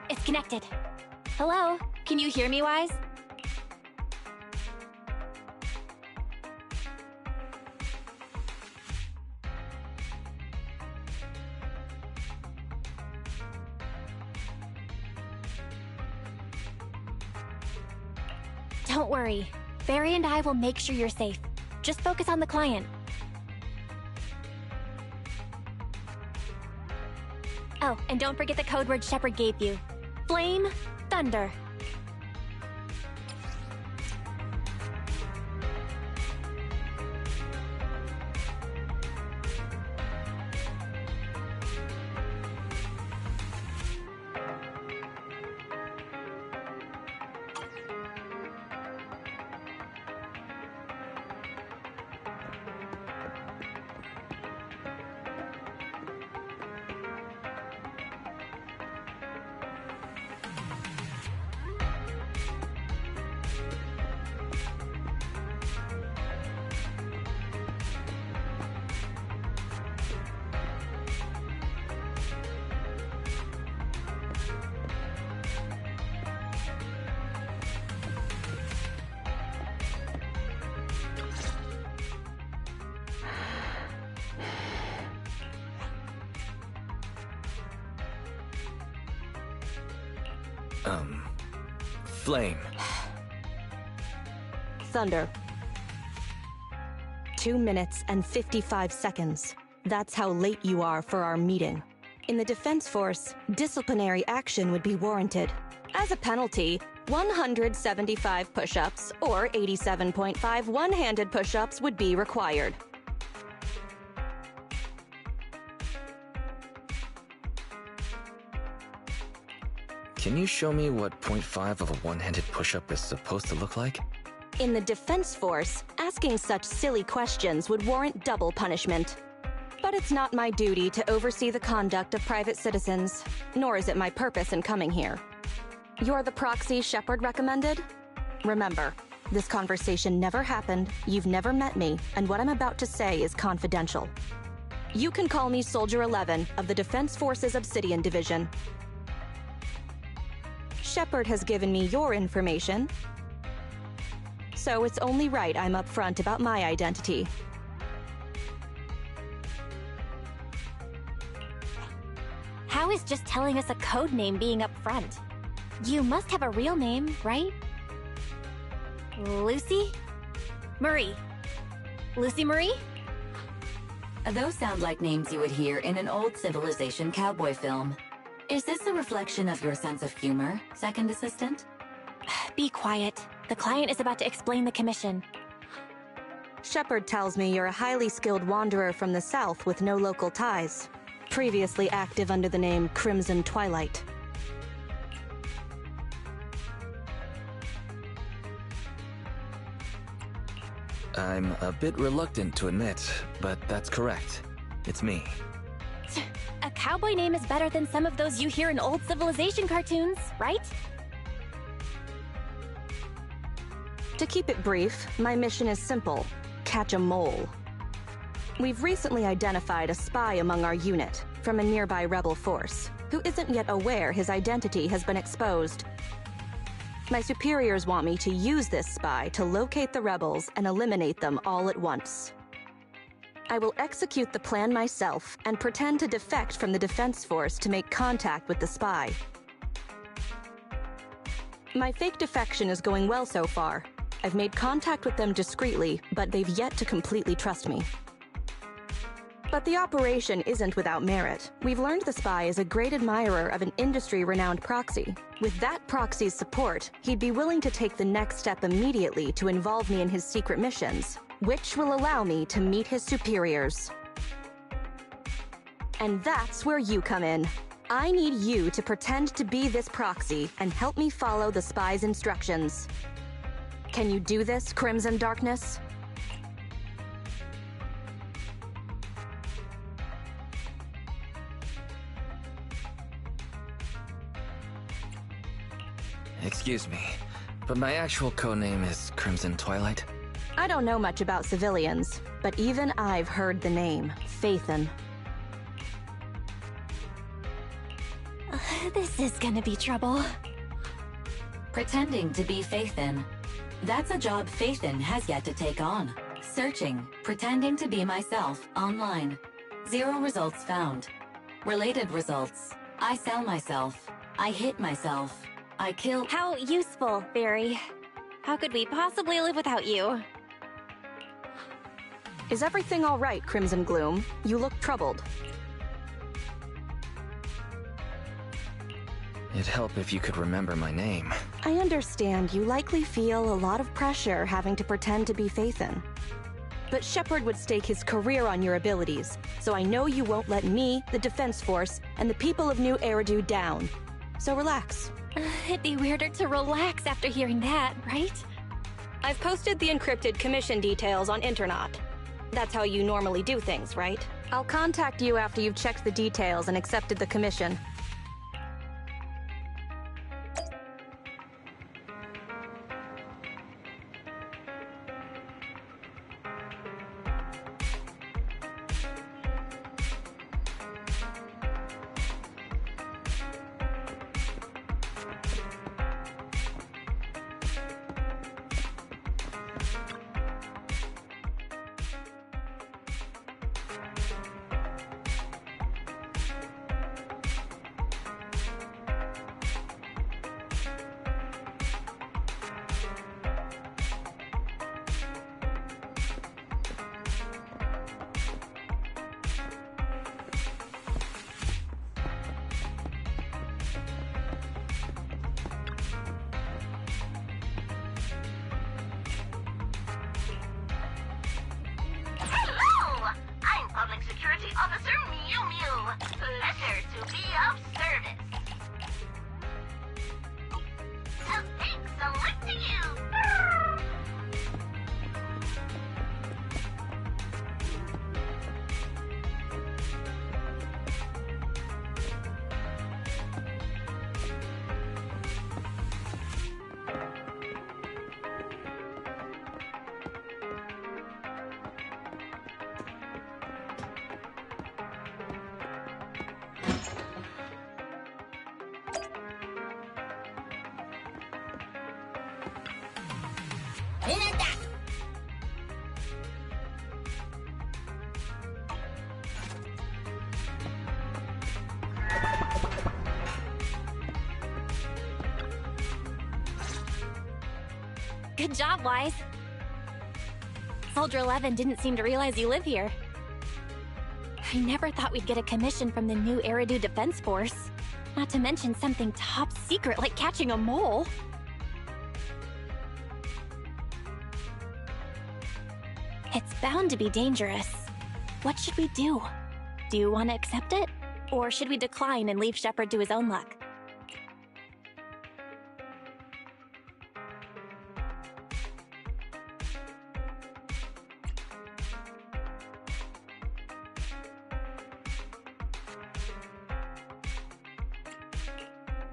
It's connected. Hello? Can you hear me, Wise? Don't worry. Barry and I will make sure you're safe. Just focus on the client. Oh, and don't forget the code word Shepard gave you. Flame, Thunder. Flame. Thunder. 2 minutes and 55 seconds. That's how late you are for our meeting. In the Defense Force, disciplinary action would be warranted. As a penalty, 175 push-ups or 87.5 one-handed push-ups would be required. Can you show me what 0.5 of a one-handed push-up is supposed to look like? In the Defense Force, asking such silly questions would warrant double punishment. But it's not my duty to oversee the conduct of private citizens, nor is it my purpose in coming here. You're the proxy Shepard recommended? Remember, this conversation never happened, you've never met me, and what I'm about to say is confidential. You can call me Soldier 11 of the Defense Force's Obsidian Division. Shepard has given me your information, so it's only right I'm upfront about my identity. How is just telling us a code name being upfront? You must have a real name, right? Lucy? Marie. Lucy Marie? Those sound like names you would hear in an old civilization cowboy film. Is this a reflection of your sense of humor, Second Assistant? Be quiet. The client is about to explain the commission. Shepard tells me you're a highly skilled wanderer from the south with no local ties, previously active under the name Crimson Twilight. I'm a bit reluctant to admit, but that's correct. It's me. A cowboy name is better than some of those you hear in old civilization cartoons, right? To keep it brief, my mission is simple: catch a mole. We've recently identified a spy among our unit from a nearby rebel force, who isn't yet aware his identity has been exposed. My superiors want me to use this spy to locate the rebels and eliminate them all at once. I will execute the plan myself and pretend to defect from the Defense Force to make contact with the spy. My fake defection is going well so far. I've made contact with them discreetly, but they've yet to completely trust me. But the operation isn't without merit. We've learned the spy is a great admirer of an industry-renowned proxy. With that proxy's support, he'd be willing to take the next step immediately to involve me in his secret missions, which will allow me to meet his superiors. And that's where you come in. I need you to pretend to be this proxy and help me follow the spy's instructions. Can you do this, Crimson Darkness? Excuse me, but my actual codename is Crimson Twilight. I don't know much about civilians, but even I've heard the name, Phaethon. This is gonna be trouble. Pretending to be Phaethon. That's a job Phaethon has yet to take on. Searching, pretending to be myself, online. 0 results found. Related results. I sell myself. I hit myself. I kill— How useful, Barry. How could we possibly live without you? Is everything all right, Crimson Gloom? You look troubled. It'd help if you could remember my name. I understand you likely feel a lot of pressure having to pretend to be Phaethon. But Shepard would stake his career on your abilities, so I know you won't let me, the Defense Force, and the people of New Eridu down. So relax. It'd be weirder to relax after hearing that, right? I've posted the encrypted commission details on Internet. That's how you normally do things, right? I'll contact you after you've checked the details and accepted the commission. Pleasure to be of service. A big salute to you! Good job, Wise. Soldier 11 didn't seem to realize you live here. I never thought we'd get a commission from the new Eridu Defense Force. Not to mention something top secret like catching a mole. It's bound to be dangerous. What should we do? Do you want to accept it? Or should we decline and leave Shepard to his own luck?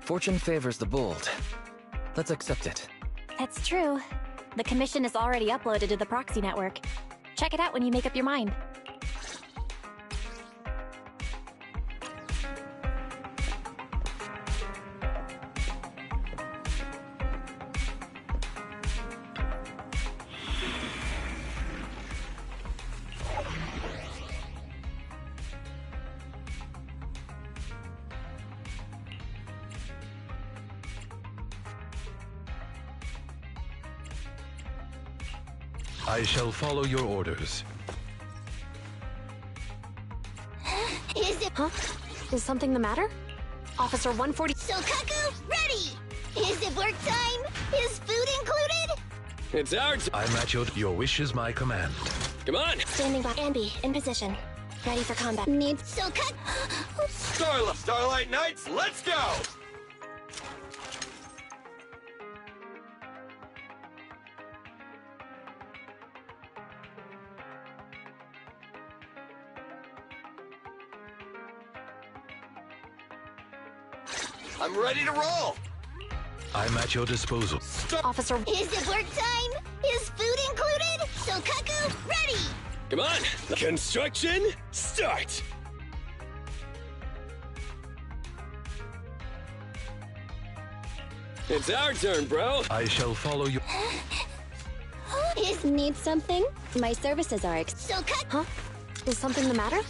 Fortune favors the bold. Let's accept it. That's true. The commission is already uploaded to the proxy network. Check it out when you make up your mind. I shall follow your orders. Is it... Huh? Is something the matter? Officer 140... Sokaku, ready! Is it work time? Is food included? It's ours. I'm at your wish is my command. Come on. Standing by. Ambi, in position. Ready for combat. Needs Sokaku... Starlight Knights, let's go! I'm ready to roll! I'm at your disposal. Officer... Is it work time? Is food included? Sokaku, ready! Come on! Construction, start! It's our turn, bro! I shall follow you. Is need something? My services are Sokaku... Huh? Is something the matter?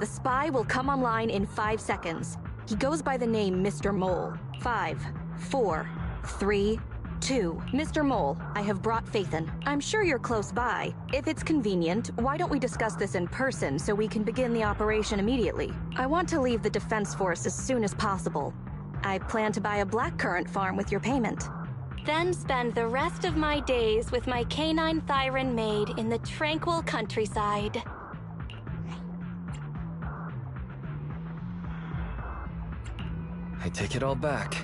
The spy will come online in 5 seconds. He goes by the name Mr. Mole. 5, 4, 3, 2. Mr. Mole, I have brought Phaethon. I'm sure you're close by. If it's convenient, why don't we discuss this in person so we can begin the operation immediately? I want to leave the Defense Force as soon as possible. I plan to buy a blackcurrant farm with your payment. Then spend the rest of my days with my canine Thyron maid in the tranquil countryside. I take it all back.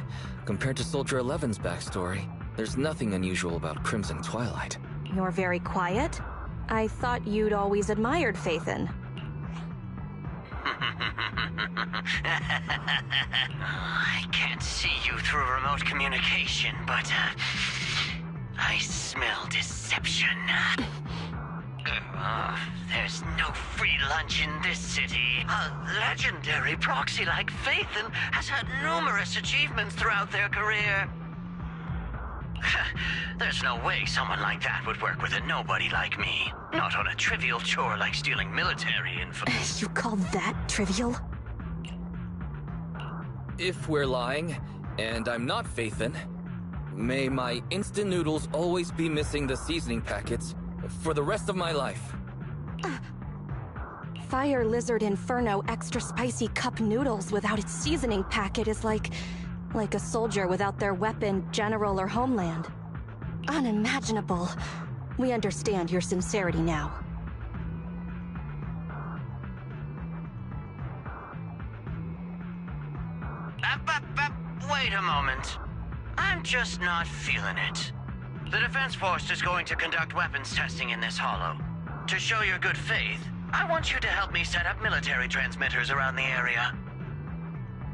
Compared to Soldier 11's backstory, there's nothing unusual about Crimson Twilight. You're very quiet? I thought you'd always admired Phaethon. I can't see you through remote communication, but I smell deception. There's no free lunch in this city. A legendary proxy like Phaethon has had numerous achievements throughout their career. There's no way someone like that would work with a nobody like me. Not on a trivial chore like stealing military info. You call that trivial? If we're lying, and I'm not Faithin, may my instant noodles always be missing the seasoning packets for the rest of my life. Fire Lizard Inferno extra spicy cup noodles without its seasoning packet is like a soldier without their weapon, general, or homeland. Unimaginable. We understand your sincerity now. Wait a moment. I'm just not feeling it. The Defense Force is going to conduct weapons testing in this hollow. To show your good faith, I want you to help me set up military transmitters around the area.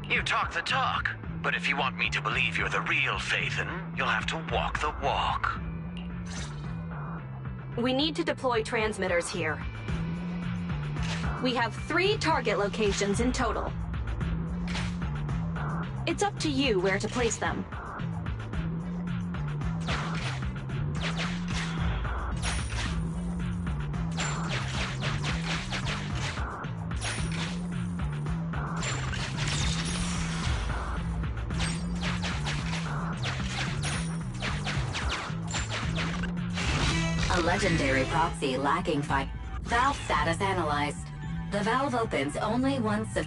You talk the talk, but if you want me to believe you're the real Faithin, you'll have to walk the walk. We need to deploy transmitters here. We have 3 target locations in total. It's up to you where to place them. A legendary proxy lacking fight. Valve status analyzed. The valve opens only once a...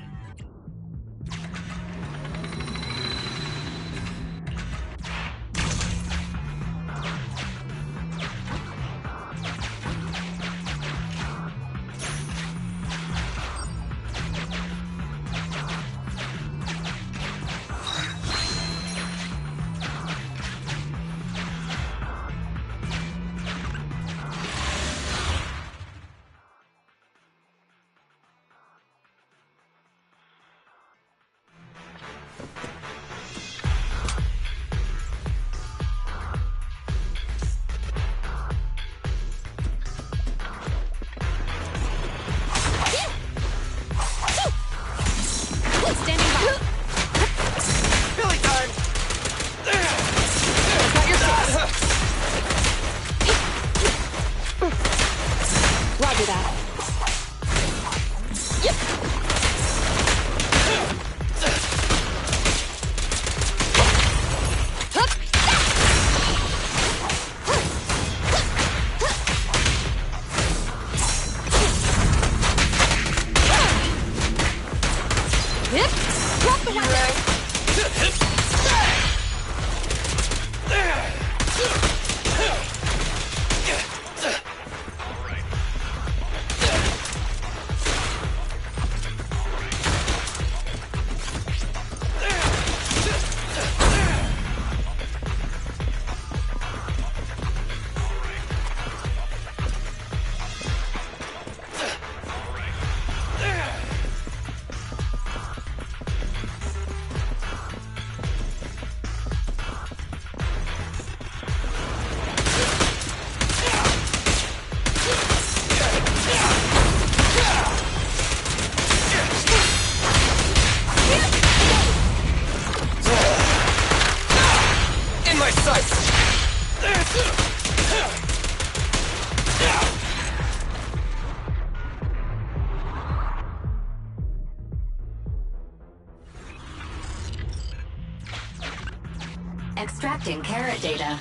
Extracting carrot data.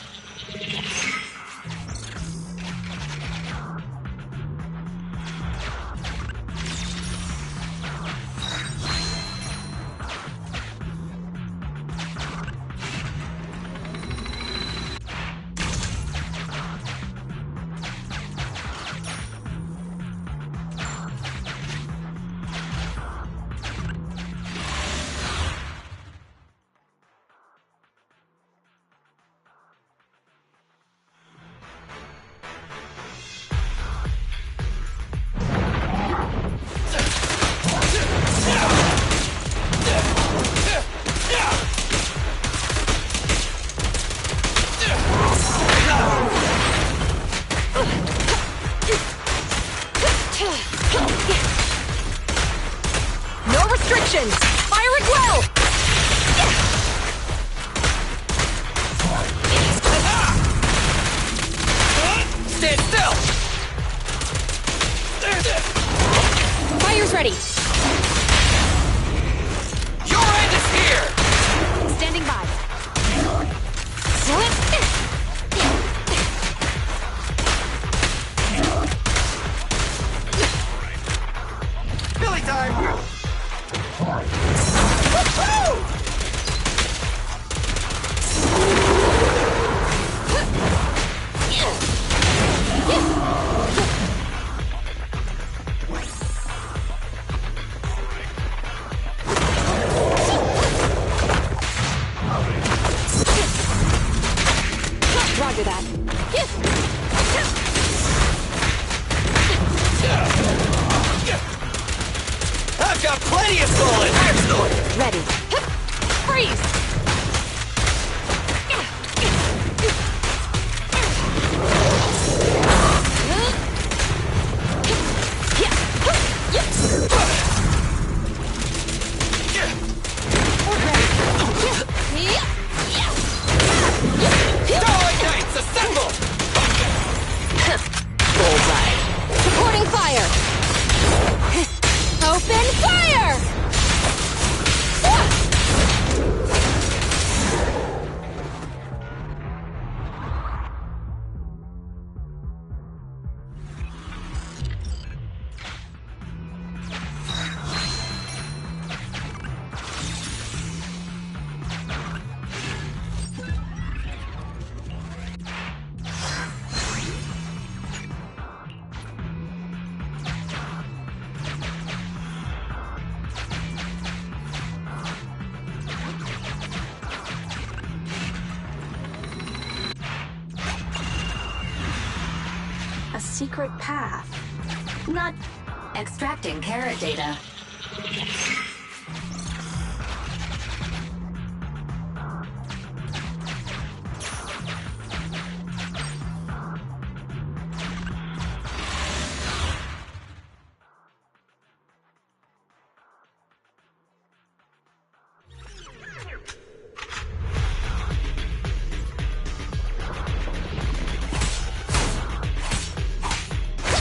Fire it well! ready. Your end is here! Standing by. Do it. Billy time! Roger that. I've got plenty of bullets! Excellent! Ready. Freeze! Starlight Knights, assemble! Bullseye. Supporting fire! Open fire! A secret path. Not Extracting carrot data.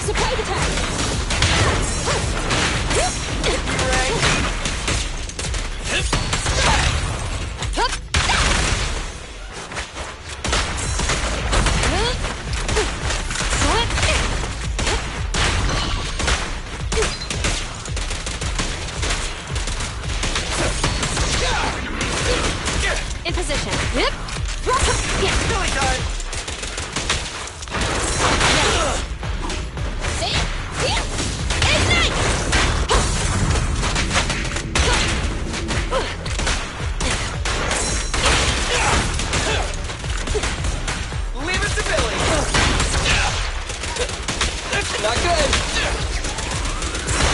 Surprise attack! In position. Yep. Billy time! Ignite! Leave it to Billy! Not good!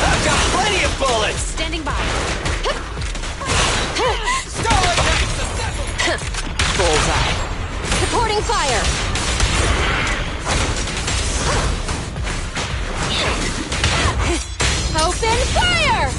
I've got plenty of bullets! Standing by. Starlight Knights, assemble! Bullseye. Supporting fire. Open fire!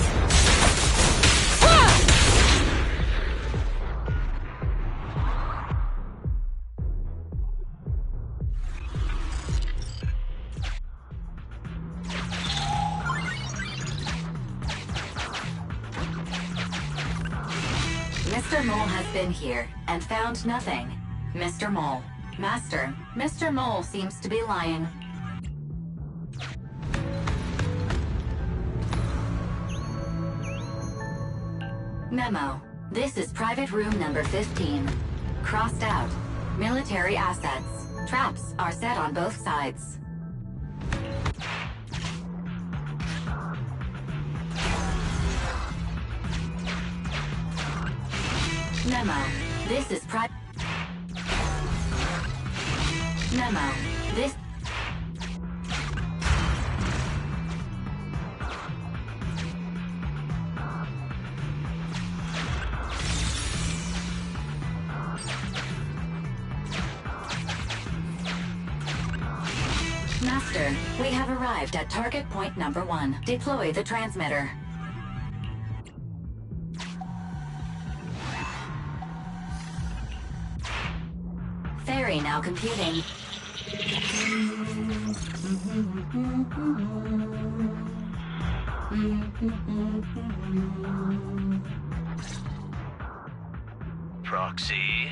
Mr. Mole has been here and found nothing. Mr. Mole. Master, Mr. Mole seems to be lying. Memo. This is private room number 15. Crossed out. Military assets. Traps are set on both sides. Memo. This is Memo. This... Master, we have arrived at target point number 1. Deploy the transmitter. Ferry now computing. Proxy,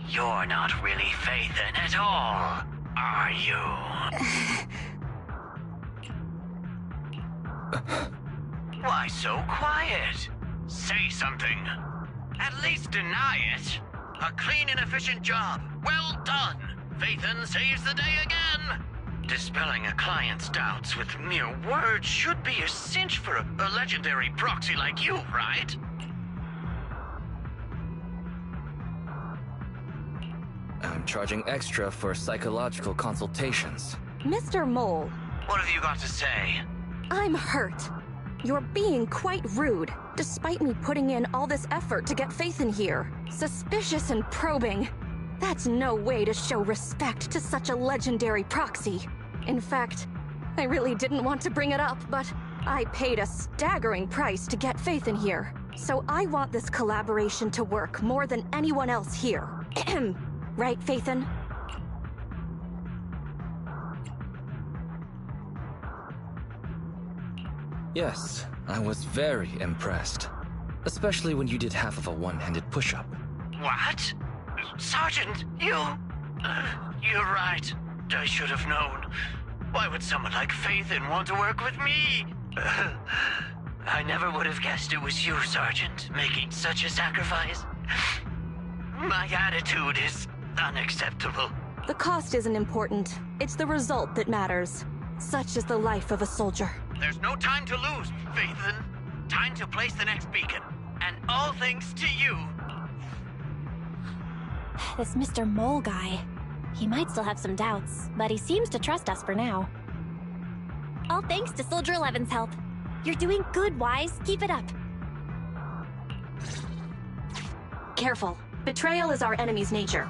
you're not really Phaethon at all, are you? Why so quiet? Say something. At least deny it. A clean and efficient job. Well done. Phaethon saves the day again. Dispelling a client's doubts with mere words should be a cinch for a legendary proxy like you, right? I'm charging extra for psychological consultations. Mr. Mole, What have you got to say? I'm hurt. You're being quite rude, despite me putting in all this effort to get Phaethon here. Suspicious and probing. That's no way to show respect to such a legendary proxy. In fact, I really didn't want to bring it up, but I paid a staggering price to get Phaethon here. So I want this collaboration to work more than anyone else here. Right, Phaethon? Yes, I was very impressed. Especially when you did half of a one-handed push-up. What? Sergeant, you... you're right. I should have known. Why would someone like Phaethon want to work with me? I never would have guessed it was you, Sergeant, making such a sacrifice. My attitude is unacceptable. The cost isn't important. It's the result that matters. Such is the life of a soldier. There's no time to lose, Phaethon. Time to place the next beacon. And all thanks to you. This Mr. Mole guy. He might still have some doubts, but he seems to trust us for now. All thanks to Soldier 11's help. You're doing good, Wise. Keep it up. Careful. Betrayal is our enemy's nature.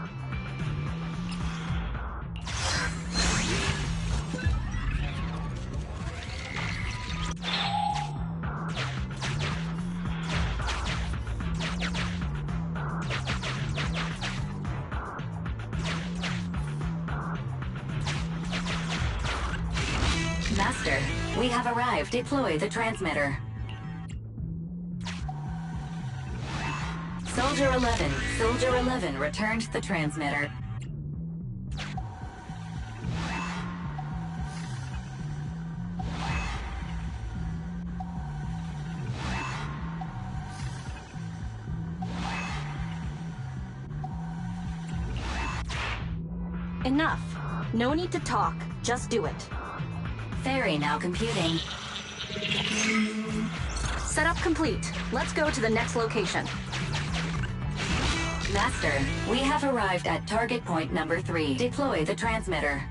Master, we have arrived. Deploy the transmitter. Soldier 11 returned the transmitter. Enough. No need to talk. Just do it. Ferry now computing. Setup complete. Let's go to the next location. Master, we have arrived at target point number 3. Deploy the transmitter.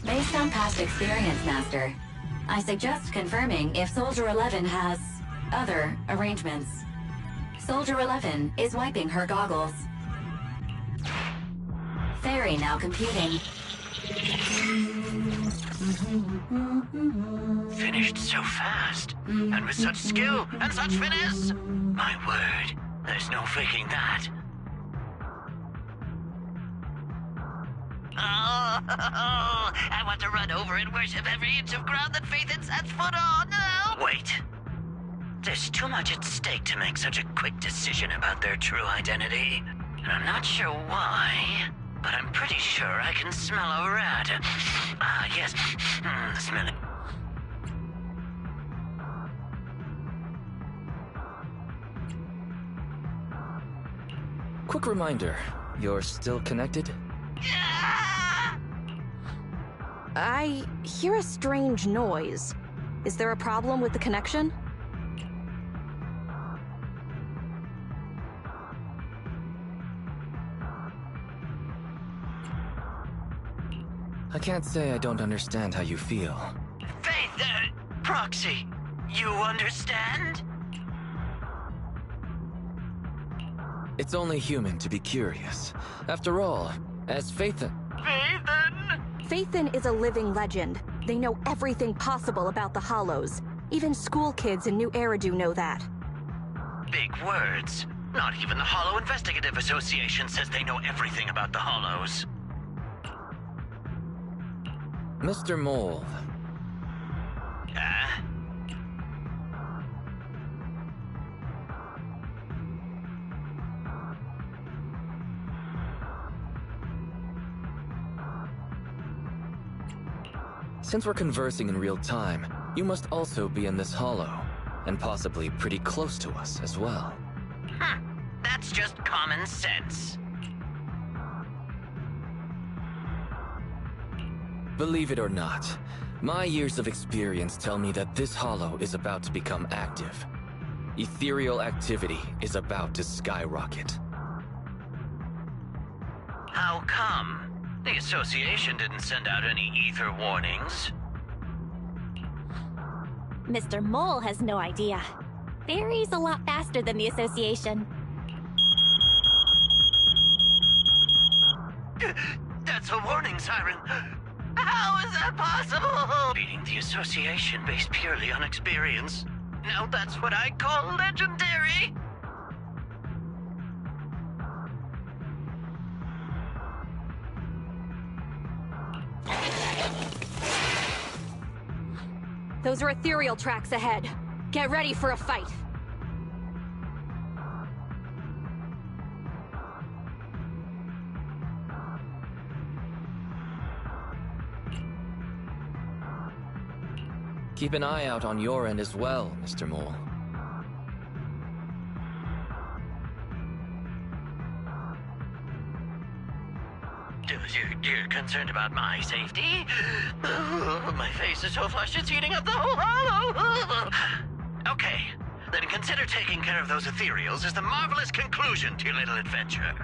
Based on past experience, Master, I suggest confirming if Soldier 11 has other arrangements. Soldier 11 is wiping her goggles. Ferry now computing. Finished so fast, and with such skill and such finesse. My word, there's no faking that. Oh, I want to run over and worship every inch of ground that Phaethon sets foot on. Wait. There's too much at stake to make such a quick decision about their true identity. And I'm not sure why, but I'm pretty sure I can smell a rat. Yes. Smell it. Quick reminder, you're still connected? I hear a strange noise. Is there a problem with the connection? I can't say I don't understand how you feel. Faith, Proxy, you understand? It's only human to be curious. After all, as Phaethon... Phaethon? Phaethon is a living legend. They know everything possible about the Hollows. Even school kids in New Eridu know that. Big words. Not even the Hollow Investigative Association says they know everything about the Hollows. Mr. Mole. Since we're conversing in real time, you must also be in this hollow, and possibly pretty close to us as well. That's just common sense. Believe it or not, my years of experience tell me that this hollow is about to become active. Ethereal activity is about to skyrocket. How come? The Association didn't send out any ether warnings. Mr. Mole has no idea. Fairy's a lot faster than the Association. That's a warning siren. How is that possible? Beating the Association based purely on experience. Now that's what I call legendary. Those are ethereal tracks ahead. Get ready for a fight. Keep an eye out on your end as well, Mr. Mole. You're concerned about my safety? My face is so flushed it's eating up the whole hollow. Okay, then consider taking care of those ethereals as the marvelous conclusion to your little adventure.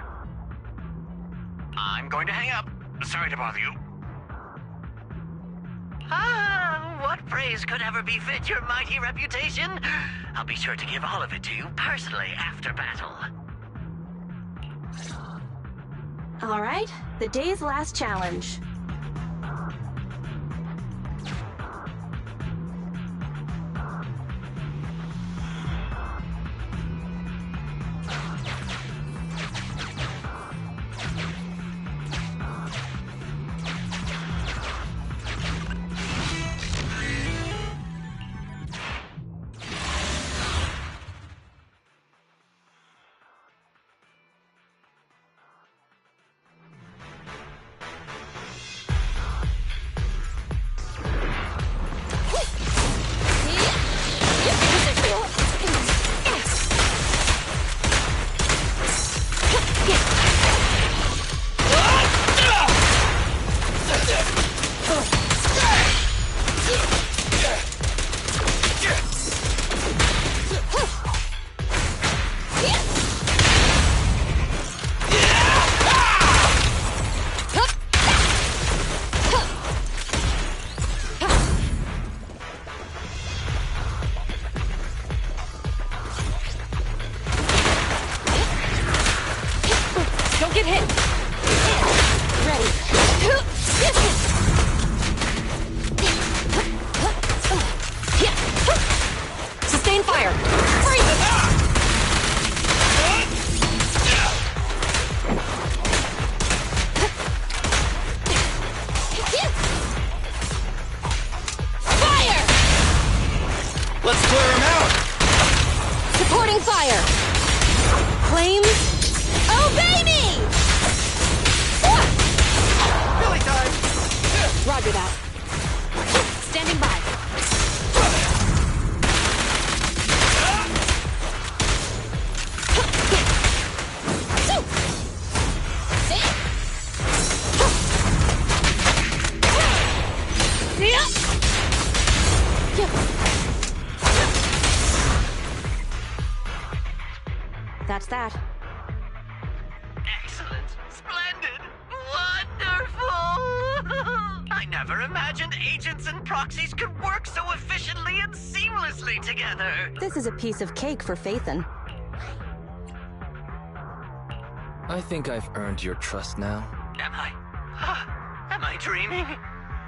I'm going to hang up. Sorry to bother you. What praise could ever befit your mighty reputation? I'll be sure to give all of it to you personally after battle. All right, the day's last challenge. Get hit! Ready. Sustain fire! Freeze! Fire! Let's clear him out! Supporting fire! Flames! Obey me! Billy time! Roger that. Standing by. That's that. Excellent. Splendid. Wonderful. I never imagined agents and proxies could work so efficiently and seamlessly together. This is a piece of cake for Phaethon. I think I've earned your trust now. Am I? Am I dreaming?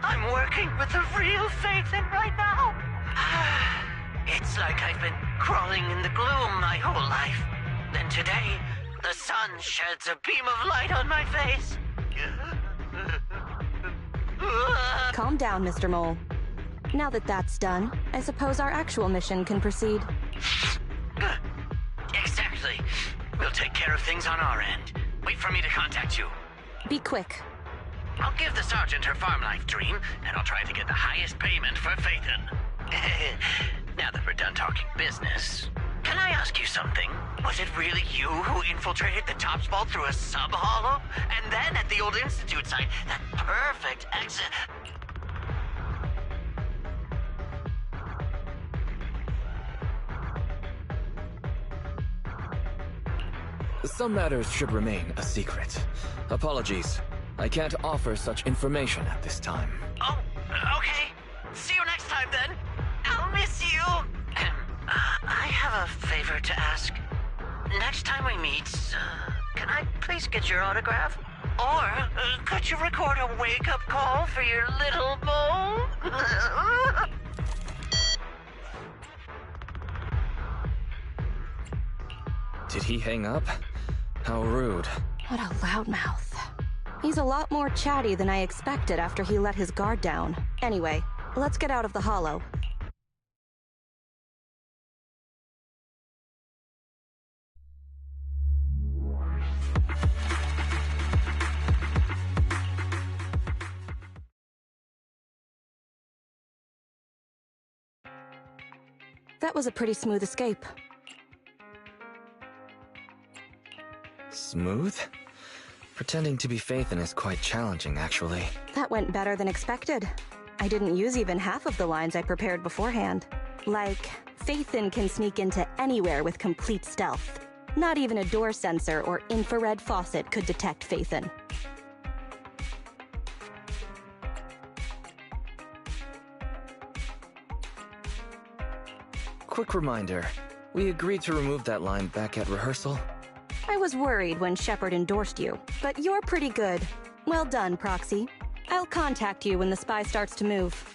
I'm working with a real Phaethon right now. It's like I've been crawling in the gloom my whole life. Then today, the sun sheds a beam of light on my face. Calm down, Mr. Mole. Now that that's done, I suppose our actual mission can proceed. Exactly. We'll take care of things on our end. Wait for me to contact you. Be quick. I'll give the sergeant her farm life dream, and I'll try to get the highest payment for Phaethon. Now that we're done talking business, can I ask you something? Was it really you who infiltrated the Topps vault through a sub-hollow? And then at the old Institute site, that perfect exit... Some matters should remain a secret. Apologies. I can't offer such information at this time. Oh, okay. See you next time, then. I'll miss you. I have a favor to ask. Next time we meet, can I please get your autograph? Or could you record a wake-up call for your little mole? Did he hang up? How rude. What a loudmouth. He's a lot more chatty than I expected after he let his guard down. Anyway, let's get out of the hollow. That was a pretty smooth escape. Smooth? Pretending to be Phaethon is quite challenging, actually. That went better than expected. I didn't use even half of the lines I prepared beforehand. Like, Phaethon can sneak into anywhere with complete stealth. Not even a door sensor or infrared faucet could detect Phaethon. Quick reminder, we agreed to remove that line back at rehearsal? I was worried when Shepard endorsed you, but you're pretty good. Well done, Proxy. I'll contact you when the spy starts to move.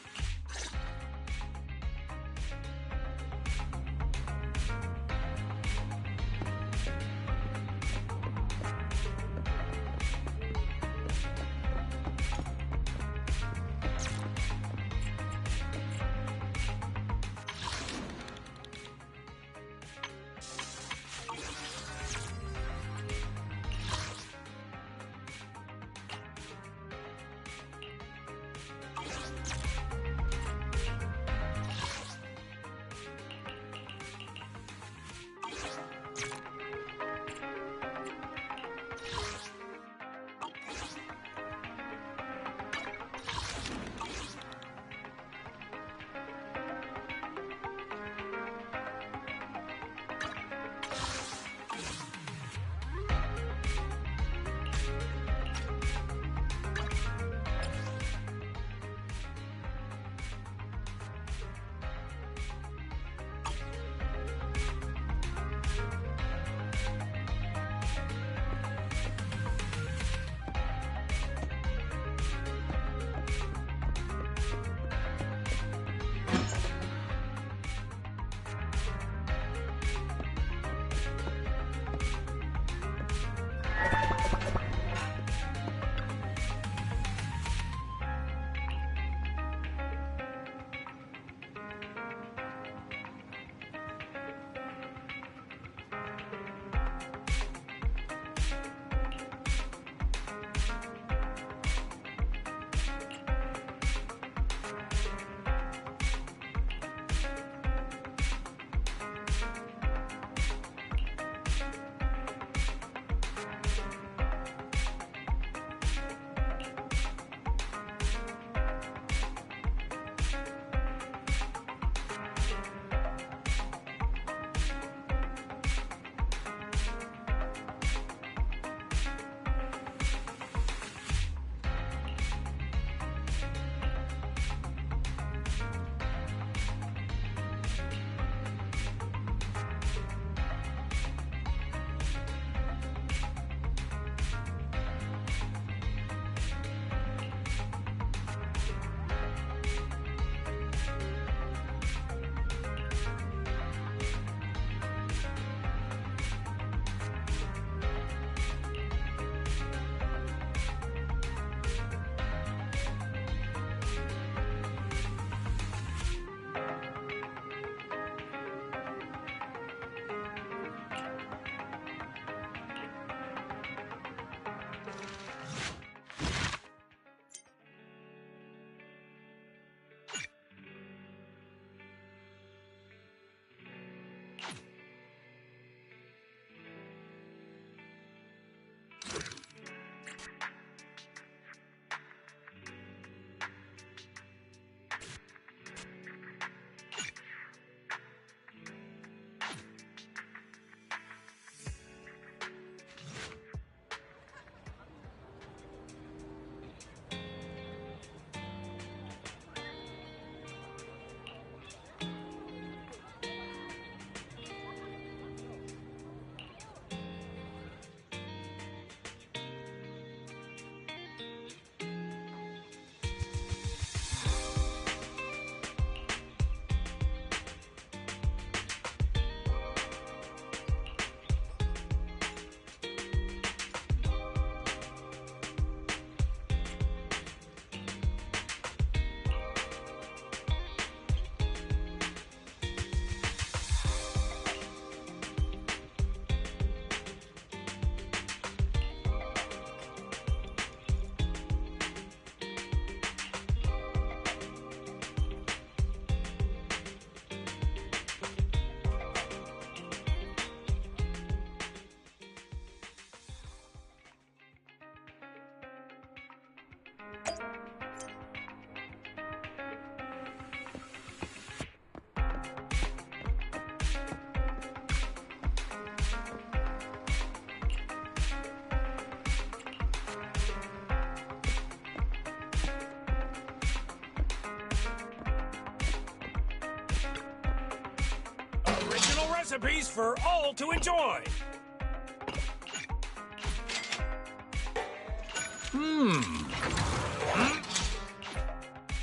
recipes for all to enjoy.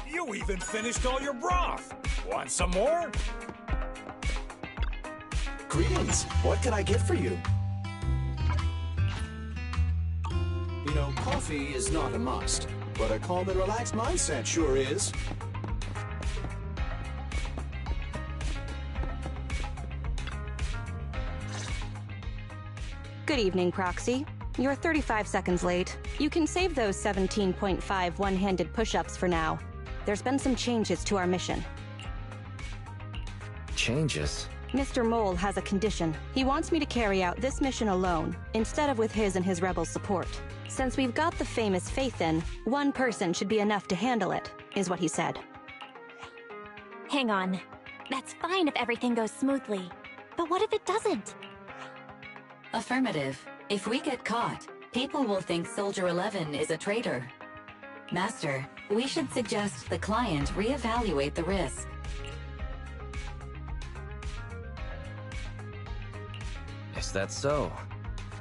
You even finished all your broth. Want some more? Greetings. What can I get for you? You know, coffee is not a must, but a calm and relaxed mindset sure is. Good evening, Proxy. You're 35 seconds late. You can save those 17.5 one-handed push-ups for now. There's been some changes to our mission. Changes? Mr. Mole has a condition. He wants me to carry out this mission alone, instead of with his and his rebel support. Since we've got the famous Faith in, one person should be enough to handle it, is what he said. Hang on. That's fine if everything goes smoothly. But what if it doesn't? Affirmative. If we get caught, people will think Soldier 11 is a traitor. Master, we should suggest the client reevaluate the risk. Is that so?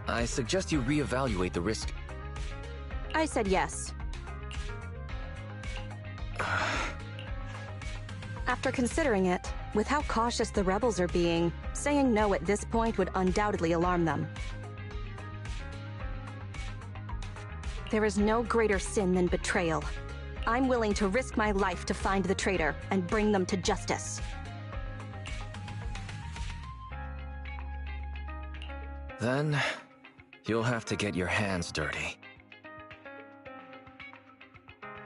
I suggest you reevaluate the risk. I said yes. After considering it, with how cautious the rebels are being, saying no at this point would undoubtedly alarm them. There is no greater sin than betrayal. I'm willing to risk my life to find the traitor and bring them to justice. Then, you'll have to get your hands dirty.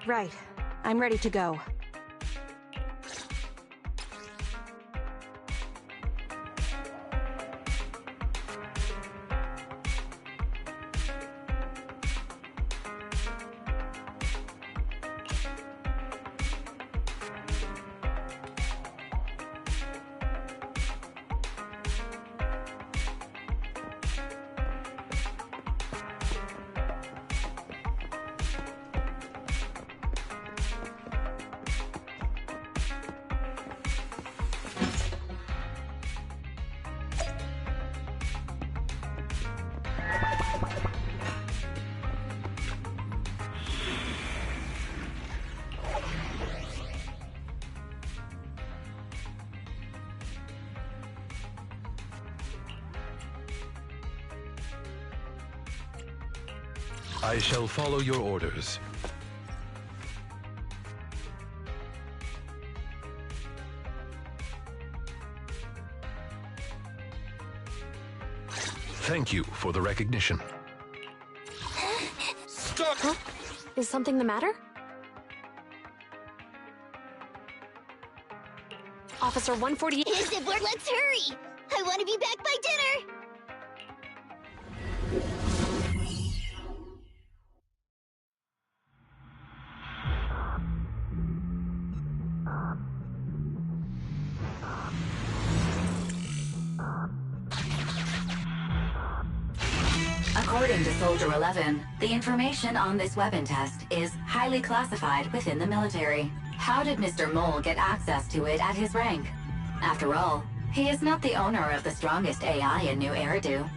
Right. I'm ready to go. I shall follow your orders. Thank you for the recognition. Stuck! Huh? Is something the matter? Officer 148. Is it bored? Let's hurry! I want to be back by dinner! According to Soldier 11, the information on this weapon test is highly classified within the military. How did Mr. Mole get access to it at his rank? After all, he is not the owner of the strongest AI in New Eridu.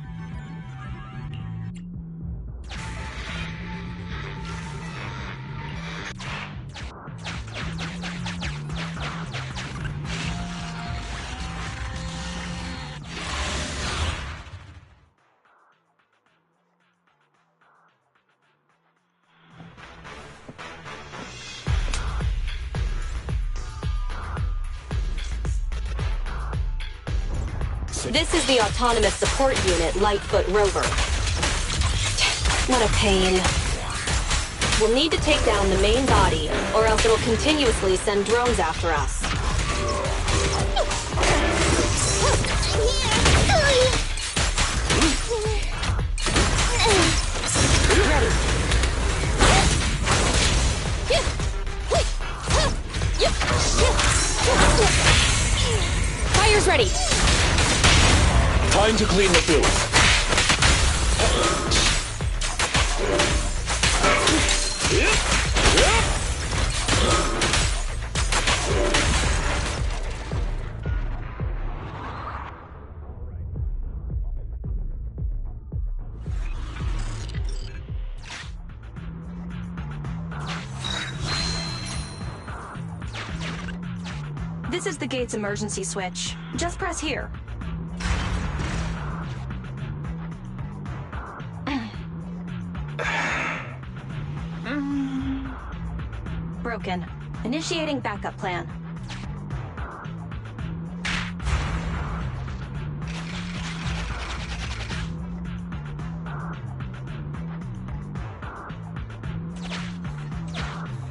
This is the Autonomous Support Unit Lightfoot Rover. What a pain. We'll need to take down the main body, or else it'll continuously send drones after us. Fire's ready! Time to clean the booth. This is the gate's emergency switch. Just press here. Broken. Initiating backup plan.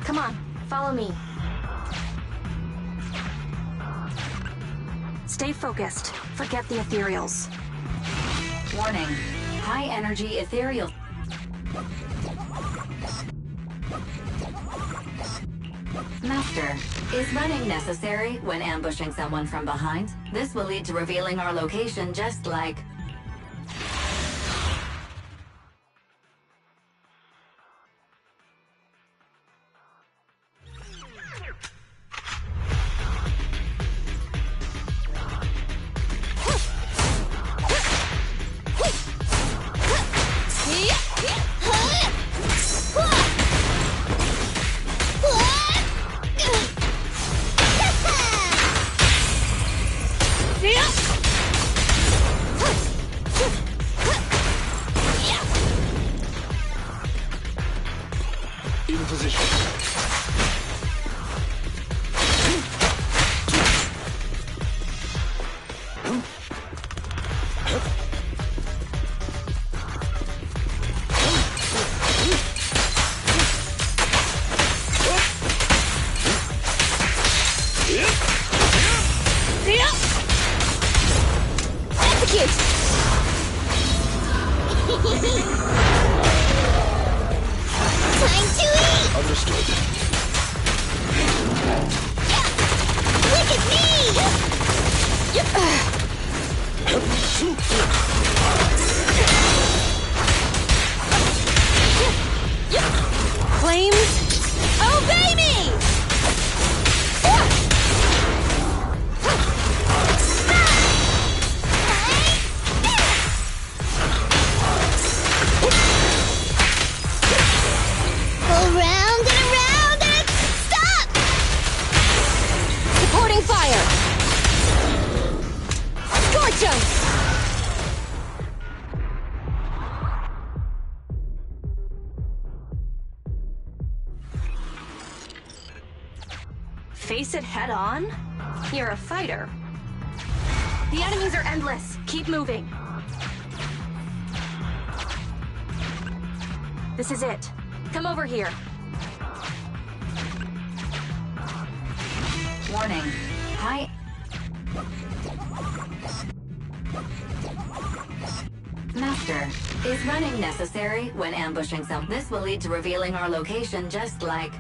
Come on, follow me. Stay focused. Forget the ethereals. Warning. High energy ethereal. Master, is running necessary when ambushing someone from behind? This will lead to revealing our location just like... In position. Understood. Look at me! Flames, obey me! Go round and around and stop! Supporting fire! Scorch 'em! Face it head on? You're a fighter. The enemies are endless. Keep moving. This is it. Come over here. Warning. High... Master, is running necessary when ambushing some? This will lead to revealing our location just like...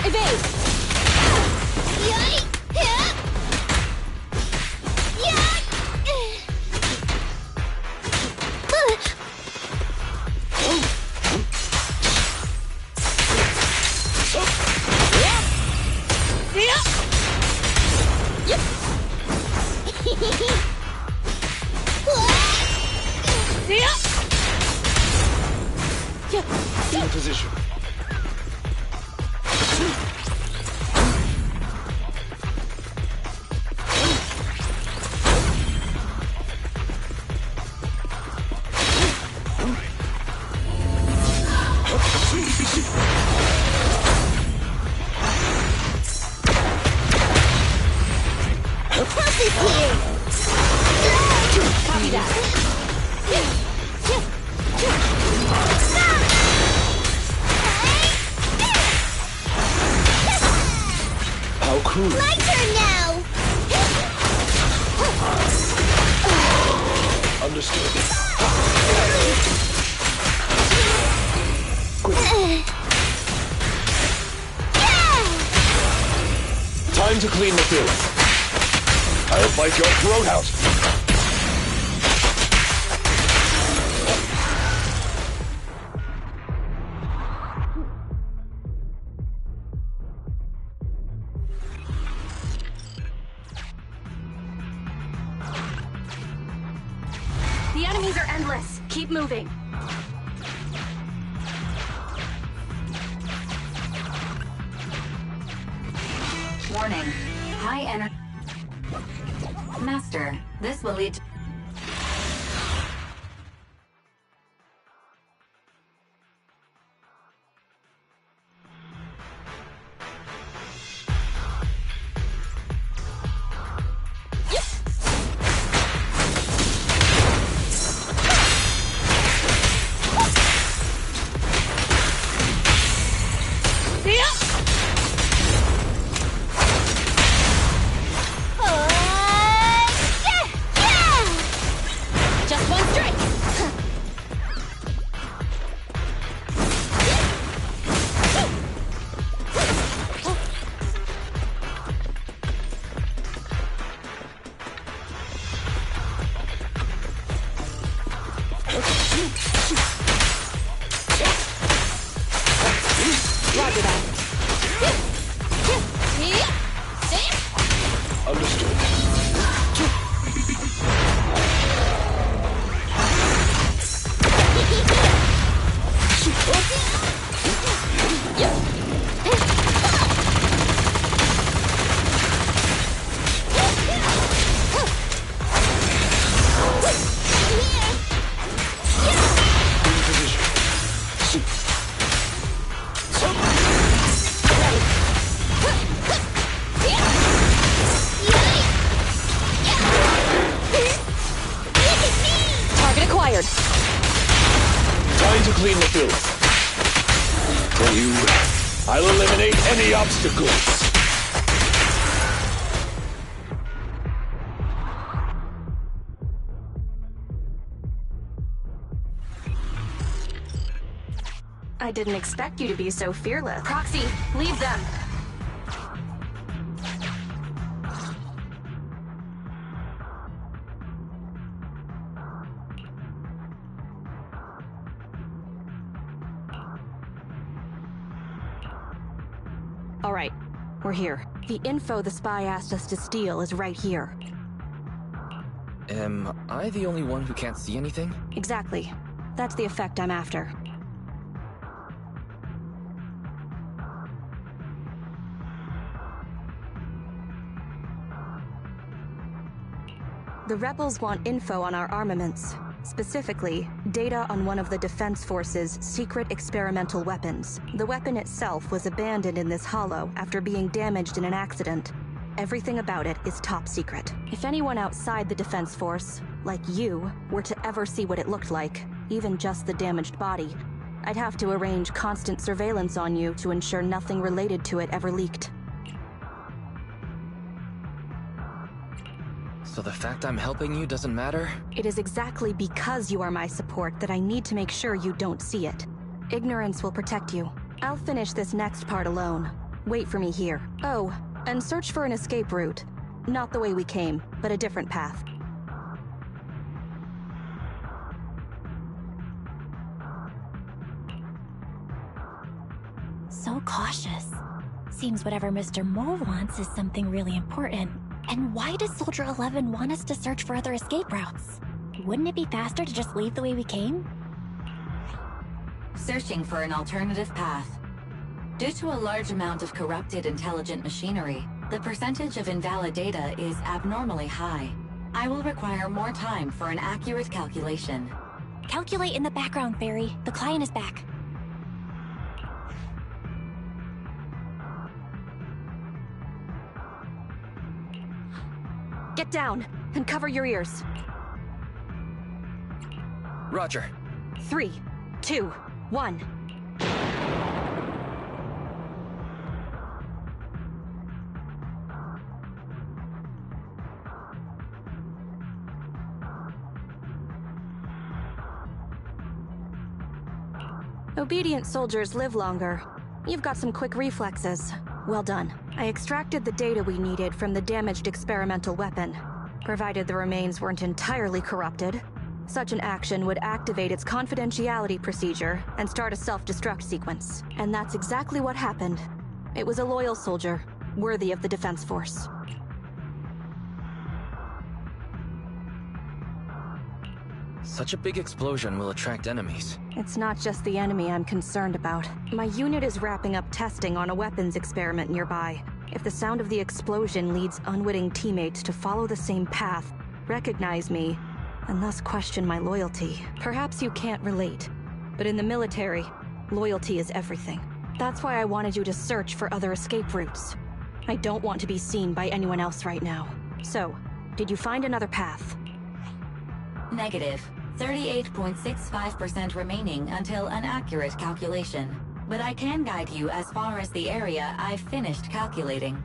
Evade! In position. Copy that. How cruel. My turn now! Understood. Time to clean the field. I'll bite your throat out. These are endless. Keep moving. Warning. High energy. Master, this will lead to... Time to clean the filth. For you, I'll eliminate any obstacles. I didn't expect you to be so fearless. Proxy, leave them! All right, we're here. The info the spy asked us to steal is right here. Am I the only one who can't see anything? Exactly. That's the effect I'm after. The rebels want info on our armaments. Specifically, data on one of the Defense Force's secret experimental weapons. The weapon itself was abandoned in this hollow after being damaged in an accident. Everything about it is top secret. If anyone outside the Defense Force, like you, were to ever see what it looked like, even just the damaged body, I'd have to arrange constant surveillance on you to ensure nothing related to it ever leaked. So the fact I'm helping you doesn't matter? It is exactly because you are my support that I need to make sure you don't see it. Ignorance will protect you. I'll finish this next part alone. Wait for me here. Oh, and search for an escape route. Not the way we came, but a different path. So cautious. Seems whatever Mr. Mole wants is something really important. And why does Soldier 11 want us to search for other escape routes? Wouldn't it be faster to just leave the way we came? Searching for an alternative path. Due to a large amount of corrupted intelligent machinery, the percentage of invalid data is abnormally high. I will require more time for an accurate calculation. Calculate in the background, Fairy. The client is back. Get down and cover your ears. Roger. 3, 2, 1. Obedient soldiers live longer. You've got some quick reflexes. Well done. I extracted the data we needed from the damaged experimental weapon. Provided the remains weren't entirely corrupted, such an action would activate its confidentiality procedure and start a self-destruct sequence. And that's exactly what happened. It was a loyal soldier, worthy of the Defense Force. Such a big explosion will attract enemies. It's not just the enemy I'm concerned about. My unit is wrapping up testing on a weapons experiment nearby. If the sound of the explosion leads unwitting teammates to follow the same path, recognize me, and thus question my loyalty. Perhaps you can't relate, but in the military, loyalty is everything. That's why I wanted you to search for other escape routes. I don't want to be seen by anyone else right now. So, did you find another path? Negative. 38.65% remaining until an accurate calculation. But I can guide you as far as the area I've finished calculating.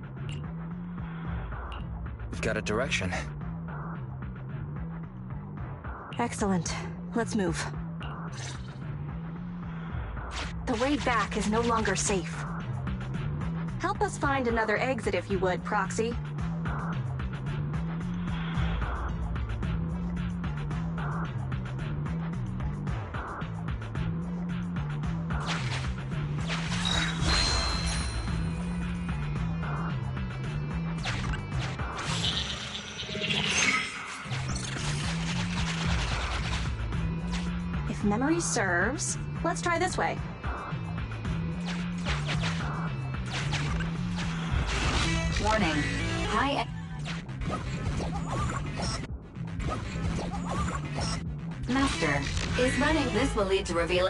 We've got a direction. Excellent. Let's move. The way back is no longer safe. Help us find another exit if you would, Proxy. If memory serves, let's try this way. Warning. High. Master, is running this will lead to reveal.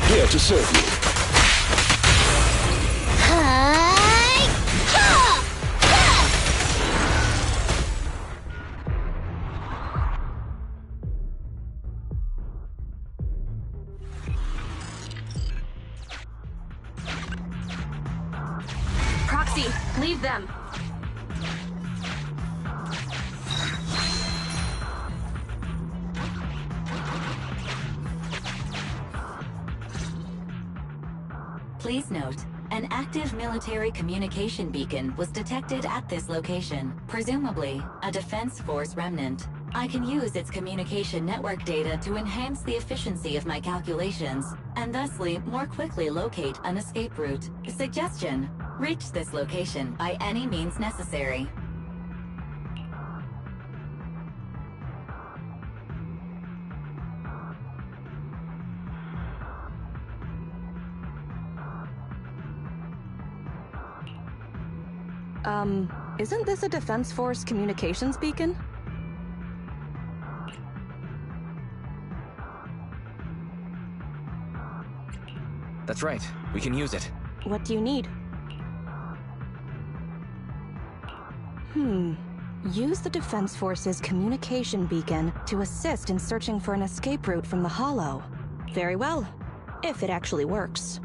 Here to serve you. Proxy, leave them. Please note, an active military communication beacon was detected at this location, presumably a Defense Force remnant. I can use its communication network data to enhance the efficiency of my calculations, and thusly more quickly locate an escape route. Suggestion: reach this location by any means necessary. Isn't this a Defense Force communications beacon? That's right. We can use it. What do you need? Use the Defense Force's communication beacon to assist in searching for an escape route from the Hollow. Very well, if it actually works.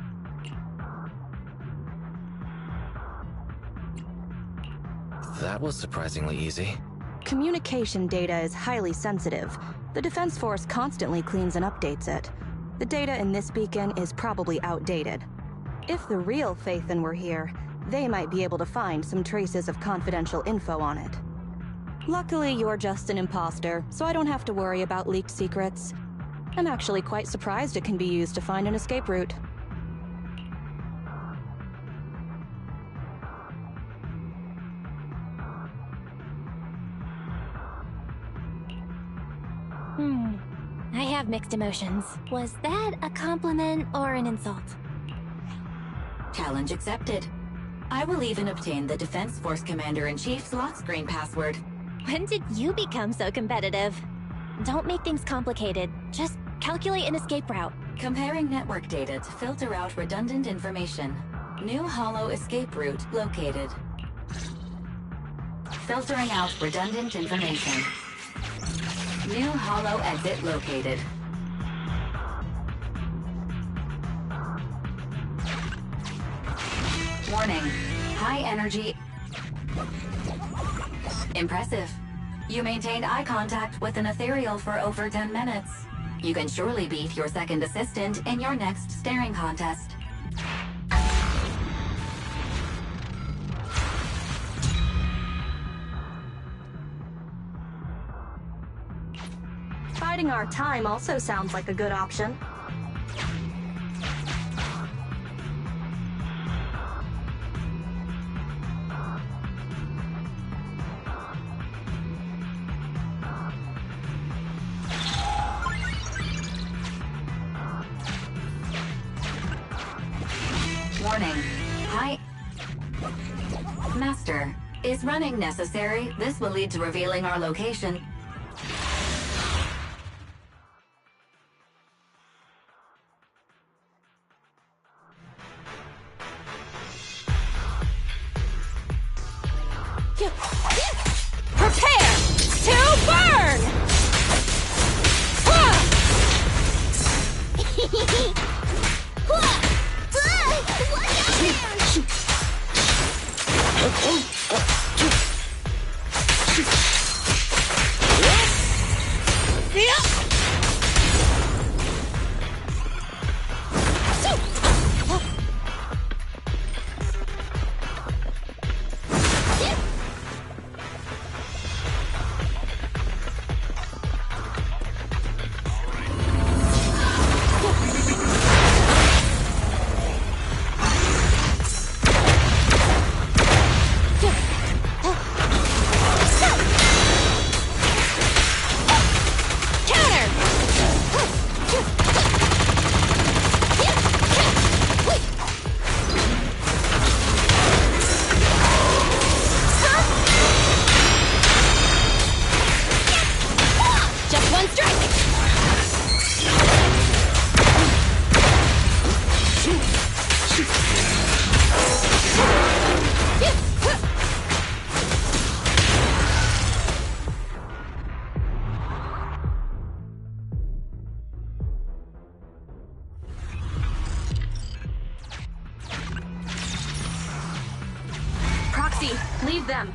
That was surprisingly easy. Communication data is highly sensitive. The Defense Force constantly cleans and updates it. The data in this beacon is probably outdated. If the real Phaethon were here, they might be able to find some traces of confidential info on it. Luckily, you're just an imposter, so I don't have to worry about leaked secrets. I'm actually quite surprised it can be used to find an escape route. have mixed emotions. Was that a compliment or an insult? Challenge accepted. I will even obtain the Defense Force Commander-in-Chief's lock screen password. When did you become so competitive? Don't make things complicated. Just calculate an escape route. Comparing network data to filter out redundant information. New hollow escape route located. Filtering out redundant information. New hollow exit located. Warning. High energy. Impressive. You maintained eye contact with an ethereal for over 10 minutes. You can surely beat your second assistant in your next staring contest. Biding our time also sounds like a good option. Warning. Hi. Master, is running necessary? This will lead to revealing our location. Prepare to burn! Leave them.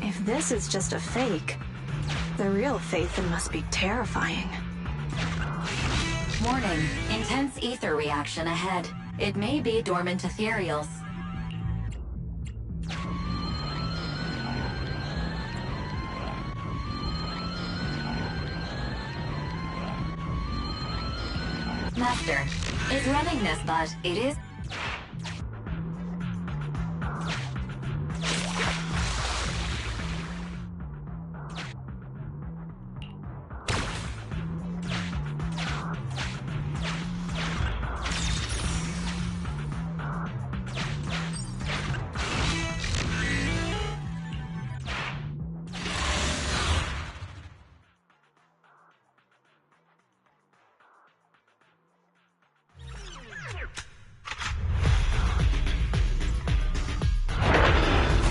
If this is just a fake, the real Phaethon must be terrifying. Warning. Intense ether reaction ahead. It may be dormant ethereals. Master, is running this, but it is...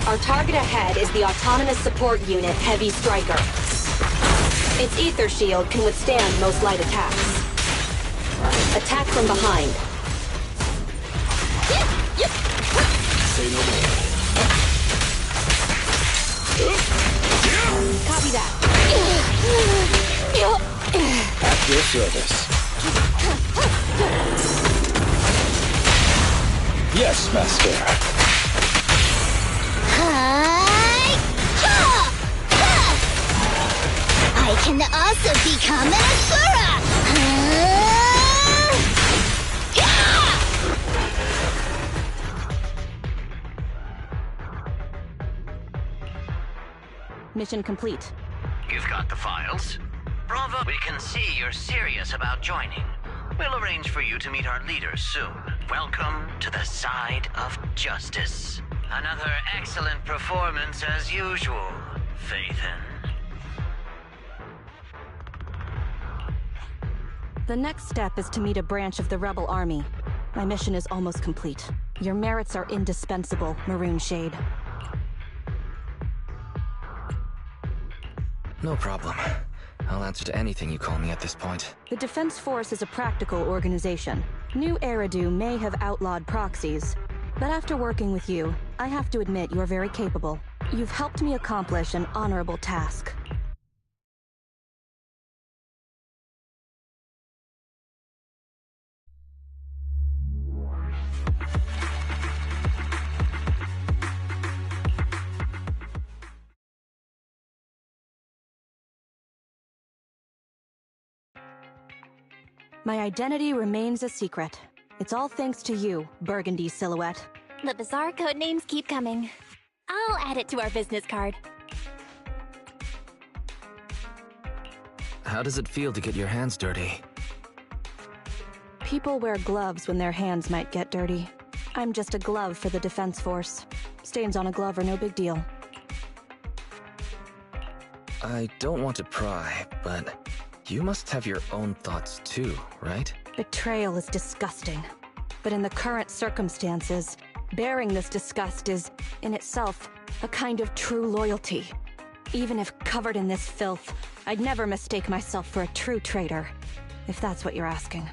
Our target ahead is the Autonomous Support Unit Heavy Striker. Its ether shield can withstand most light attacks. Attack from behind. Say no more. Copy that. At your service. Yes, Master. I can also become an Asura! Mission complete. You've got the files? Bravo. We can see you're serious about joining. We'll arrange for you to meet our leaders soon. Welcome to the side of justice. Another excellent performance as usual, Phaethon. The next step is to meet a branch of the Rebel Army. My mission is almost complete. Your merits are indispensable, Maroon Shade. No problem. I'll answer to anything you call me at this point. The Defense Force is a practical organization. New Eridu may have outlawed proxies, but after working with you, I have to admit you're very capable. You've helped me accomplish an honorable task. My identity remains a secret. It's all thanks to you, Burgundy Silhouette. The bizarre code names keep coming. I'll add it to our business card. How does it feel to get your hands dirty? People wear gloves when their hands might get dirty. I'm just a glove for the Defense Force. Stains on a glove are no big deal. I don't want to pry, but you must have your own thoughts too, right? Betrayal is disgusting. But in the current circumstances, bearing this disgust is, in itself, a kind of true loyalty. Even if covered in this filth, I'd never mistake myself for a true traitor, if that's what you're asking.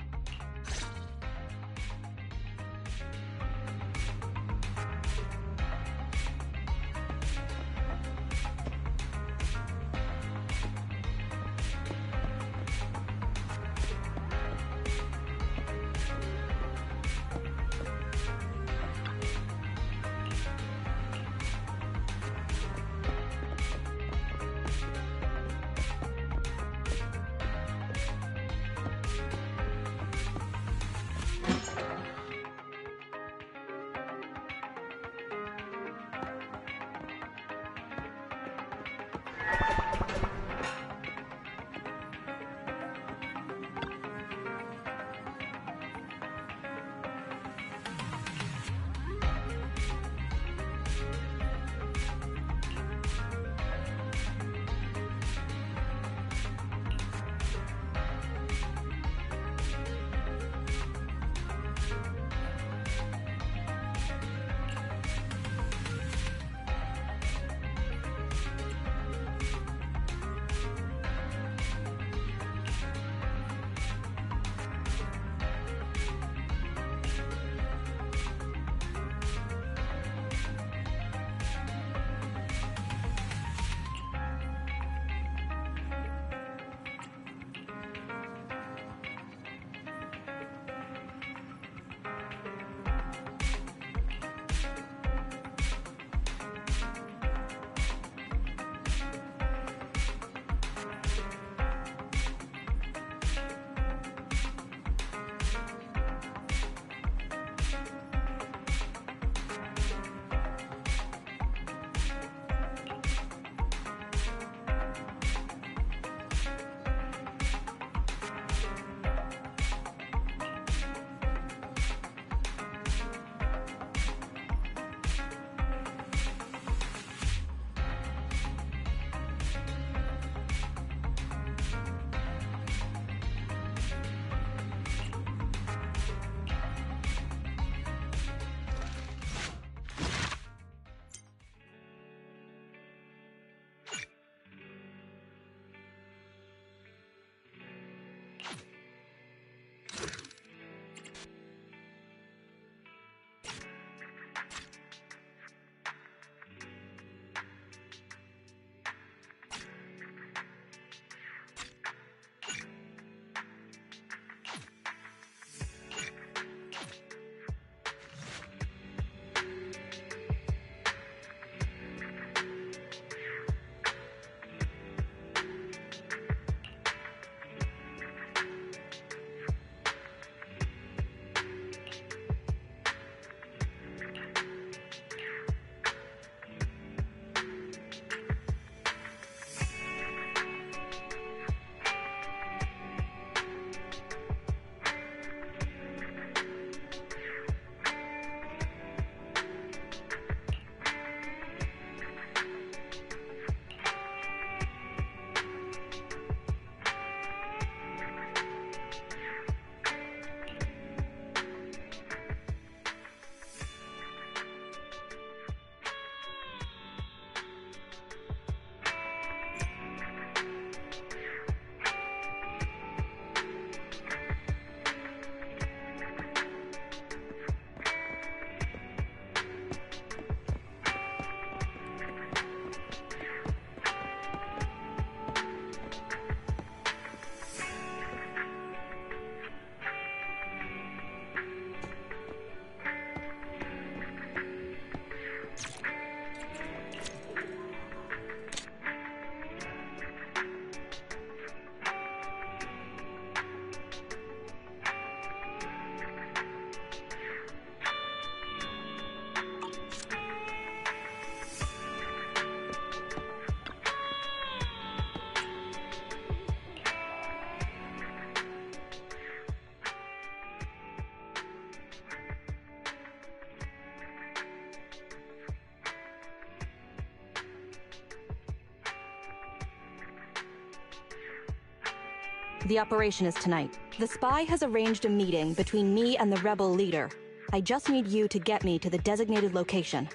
The operation is tonight. The spy has arranged a meeting between me and the rebel leader. I just need you to get me to the designated location.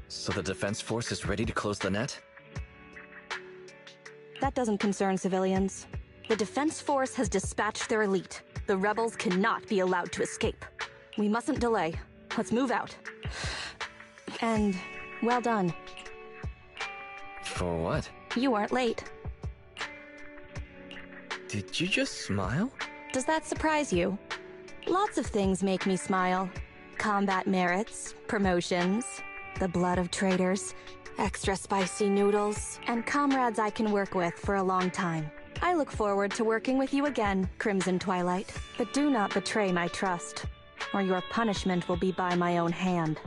So the defense force is ready to close the net? That doesn't concern civilians. The defense force has dispatched their elite. The rebels cannot be allowed to escape. We mustn't delay. Let's move out. And well done. For what? You aren't late. Did you just smile? Does that surprise you? Lots of things make me smile. Combat merits, promotions, the blood of traitors, extra spicy noodles, and comrades I can work with for a long time. I look forward to working with you again, Crimson Twilight. But do not betray my trust, or your punishment will be by my own hand.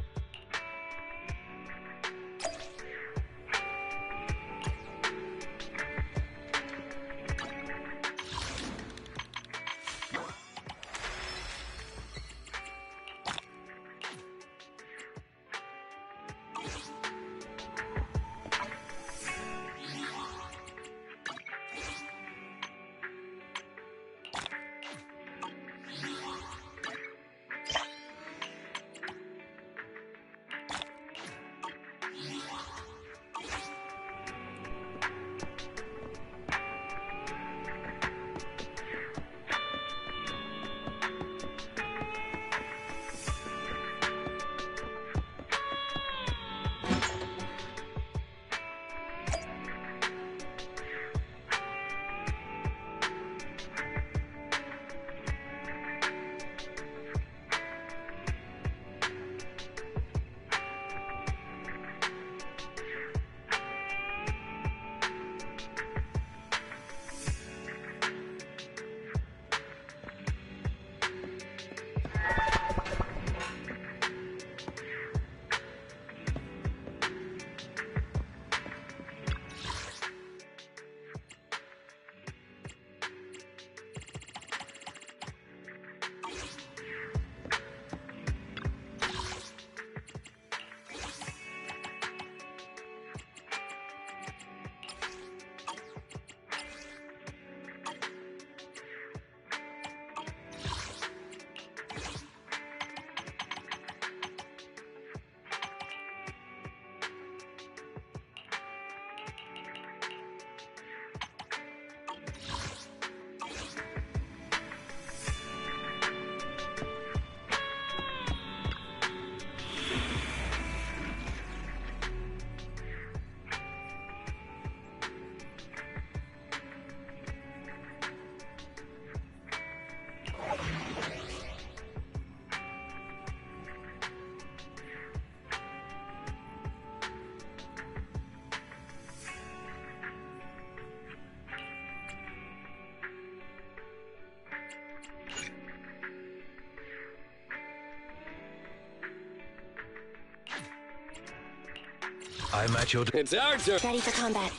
I'm at your... It's our turn! Ready for combat.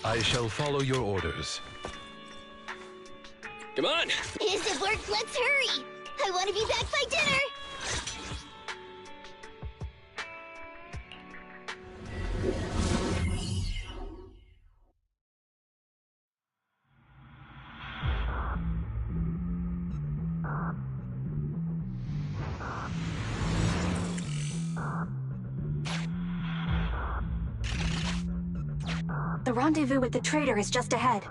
I shall follow your orders. Come on! Is it work? Let's hurry! I want to be back by dinner! The rendezvous with the traitor is just ahead.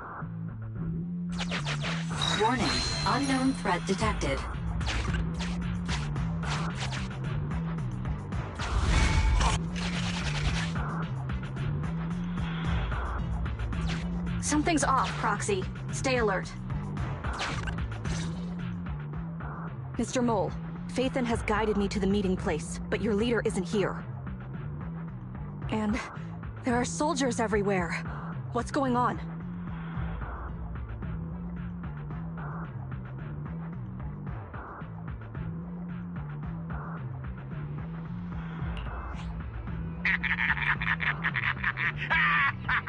Warning, unknown threat detected. Something's off, Proxy. Stay alert. Mr. Mole, Phaethon has guided me to the meeting place, but your leader isn't here. And there are soldiers everywhere. What's going on?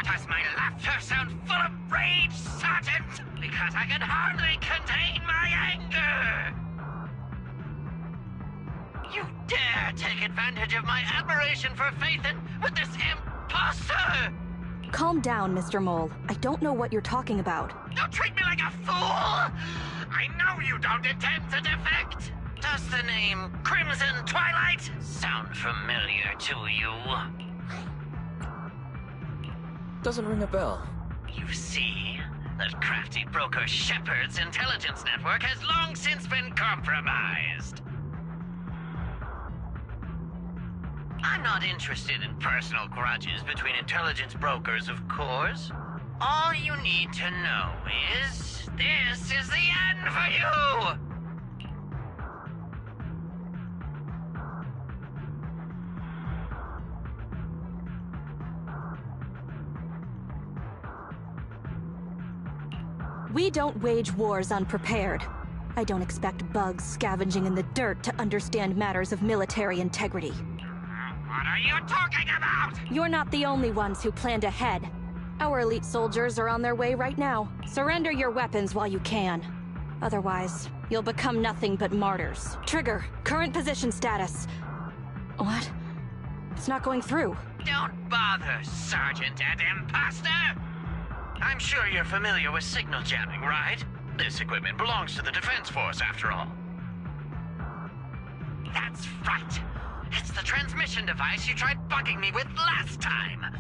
Does my laughter sound full of rage, Sergeant? Because I can hardly contain my anger! You dare take advantage of my admiration for Phaethon with this imposter! Calm down, Mr. Mole. I don't know what you're talking about. Don't treat me like a fool! I know you don't intend to defect! Does the name Crimson Twilight sound familiar to you? Doesn't ring a bell. You see, that crafty broker Shepard's intelligence network has long since been compromised. I'm not interested in personal grudges between intelligence brokers, of course. All you need to know is, this is the end for you! We don't wage wars unprepared. I don't expect bugs scavenging in the dirt to understand matters of military integrity. What are you talking about? You're not the only ones who planned ahead. Our elite soldiers are on their way right now. Surrender your weapons while you can. Otherwise, you'll become nothing but martyrs. Trigger, current position status. What? It's not going through. Don't bother, Sergeant and Imposter! I'm sure you're familiar with signal jamming, right? This equipment belongs to the Defense Force, after all. That's right. It's the transmission device you tried bugging me with last time.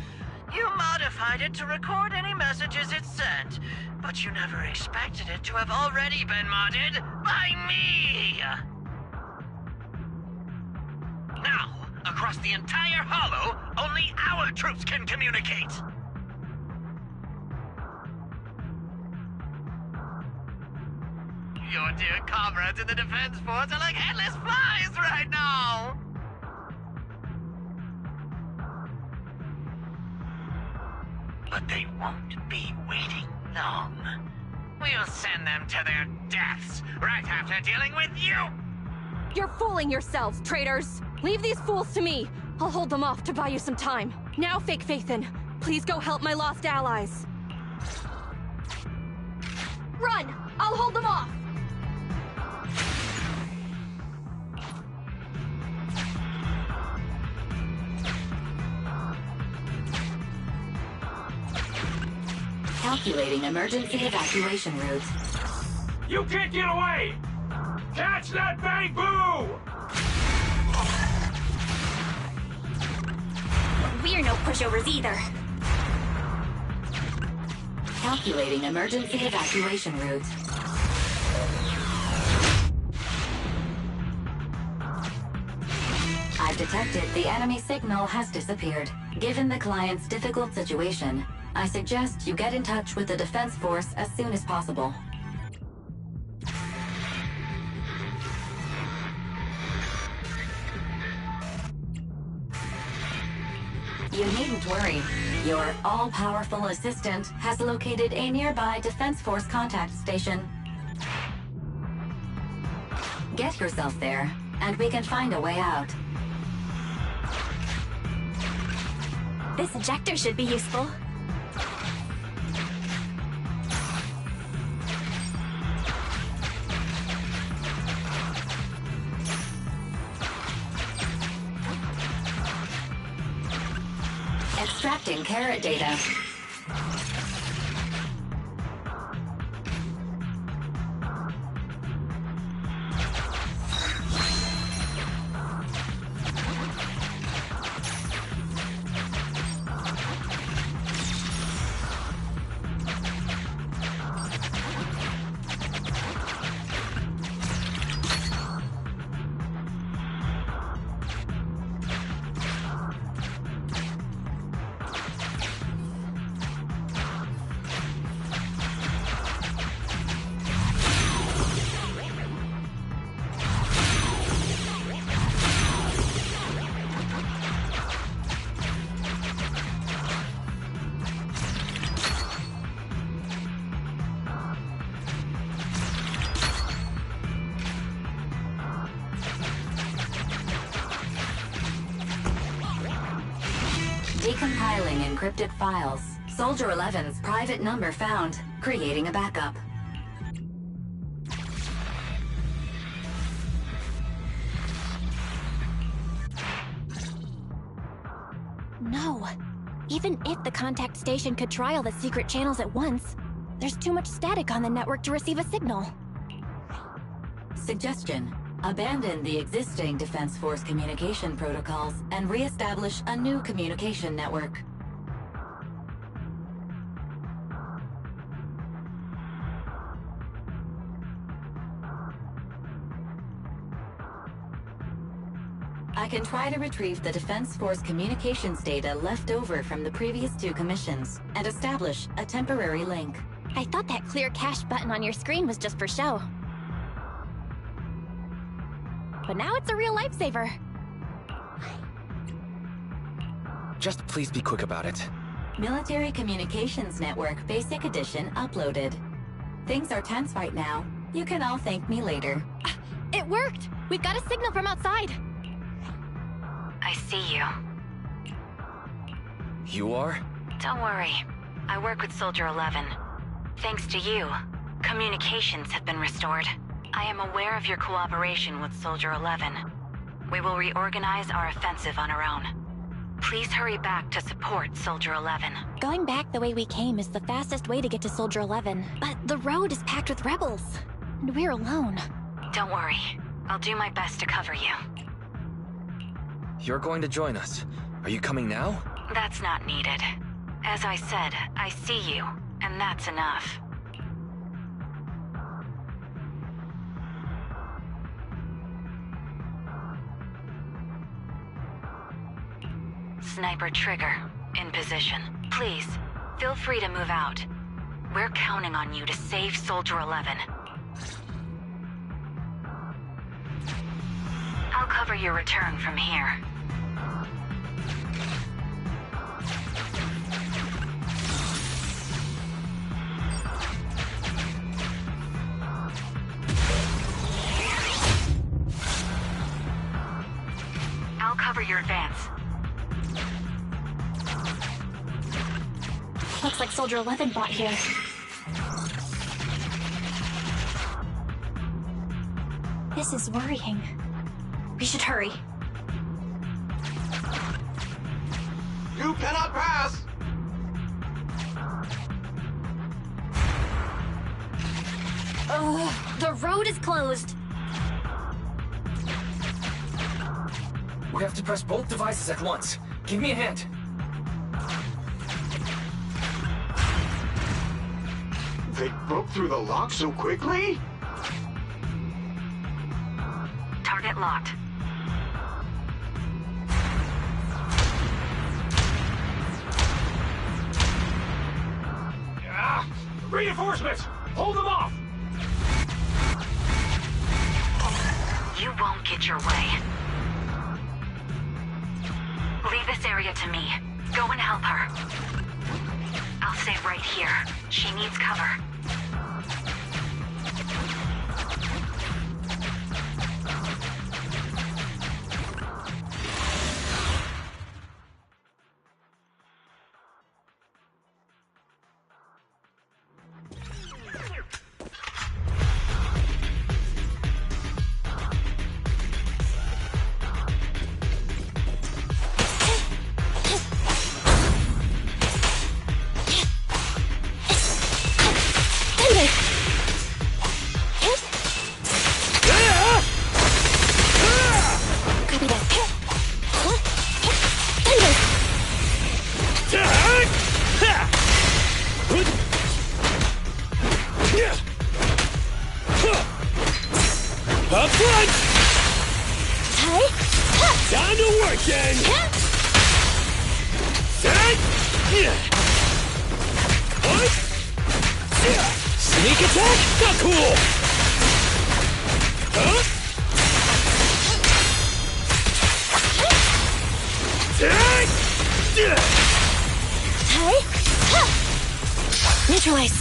You modified it to record any messages it sent, but you never expected it to have already been modded by me! Now, across the entire Hollow, only our troops can communicate! Your dear comrades in the Defense Force are like headless flies right now! But they won't be waiting long. We'll send them to their deaths right after dealing with you! You're fooling yourselves, traitors! Leave these fools to me! I'll hold them off to buy you some time. Now, Fake Phaethon, please go help my lost allies. Run! I'll hold them off! Calculating emergency evacuation route. You can't get away! Catch that bamboo! We're no pushovers either. Calculating emergency evacuation route. I've detected the enemy signal has disappeared. Given the client's difficult situation, I suggest you get in touch with the Defense Force as soon as possible. You needn't worry. Your all-powerful assistant has located a nearby Defense Force contact station. Get yourself there, and we can find a way out. This ejector should be useful. Extracting carrot data. Decompiling encrypted files. Soldier 11's private number found. Creating a backup. No. Even if the contact station could try all the secret channels at once, there's too much static on the network to receive a signal. Suggestion: abandon the existing Defense Force communication protocols and re-establish a new communication network. I can try to retrieve the Defense Force communications data left over from the previous 2 commissions and establish a temporary link. I thought that clear cache button on your screen was just for show. But now it's a real lifesaver. Just please be quick about it. Military Communications Network Basic Edition uploaded. Things are tense right now. You can all thank me later. It worked! We've got a signal from outside. I see you. You are? Don't worry. I work with Soldier 11. Thanks to you, communications have been restored. I am aware of your cooperation with Soldier 11. We will reorganize our offensive on our own. Please hurry back to support Soldier 11. Going back the way we came is the fastest way to get to Soldier 11. But the road is packed with rebels, and we're alone. Don't worry. I'll do my best to cover you. You're going to join us. Are you coming now? That's not needed. As I said, I see you, and that's enough. Sniper trigger, in position. Please, feel free to move out. We're counting on you to save Soldier 11. I'll cover your return from here. I'll cover your advance. Looks like Soldier 11 bought here. This is worrying. We should hurry. You cannot pass! The road is closed. We have to press both devices at once. Give me a hand. They broke through the lock so quickly? Target locked. Reinforcements! Hold them off! You won't get your way. Leave this area to me. Go and help her. I'll stay right here. She needs cover. Up front! Down to work then! Sneak attack? Not cool! Huh? Neutralize.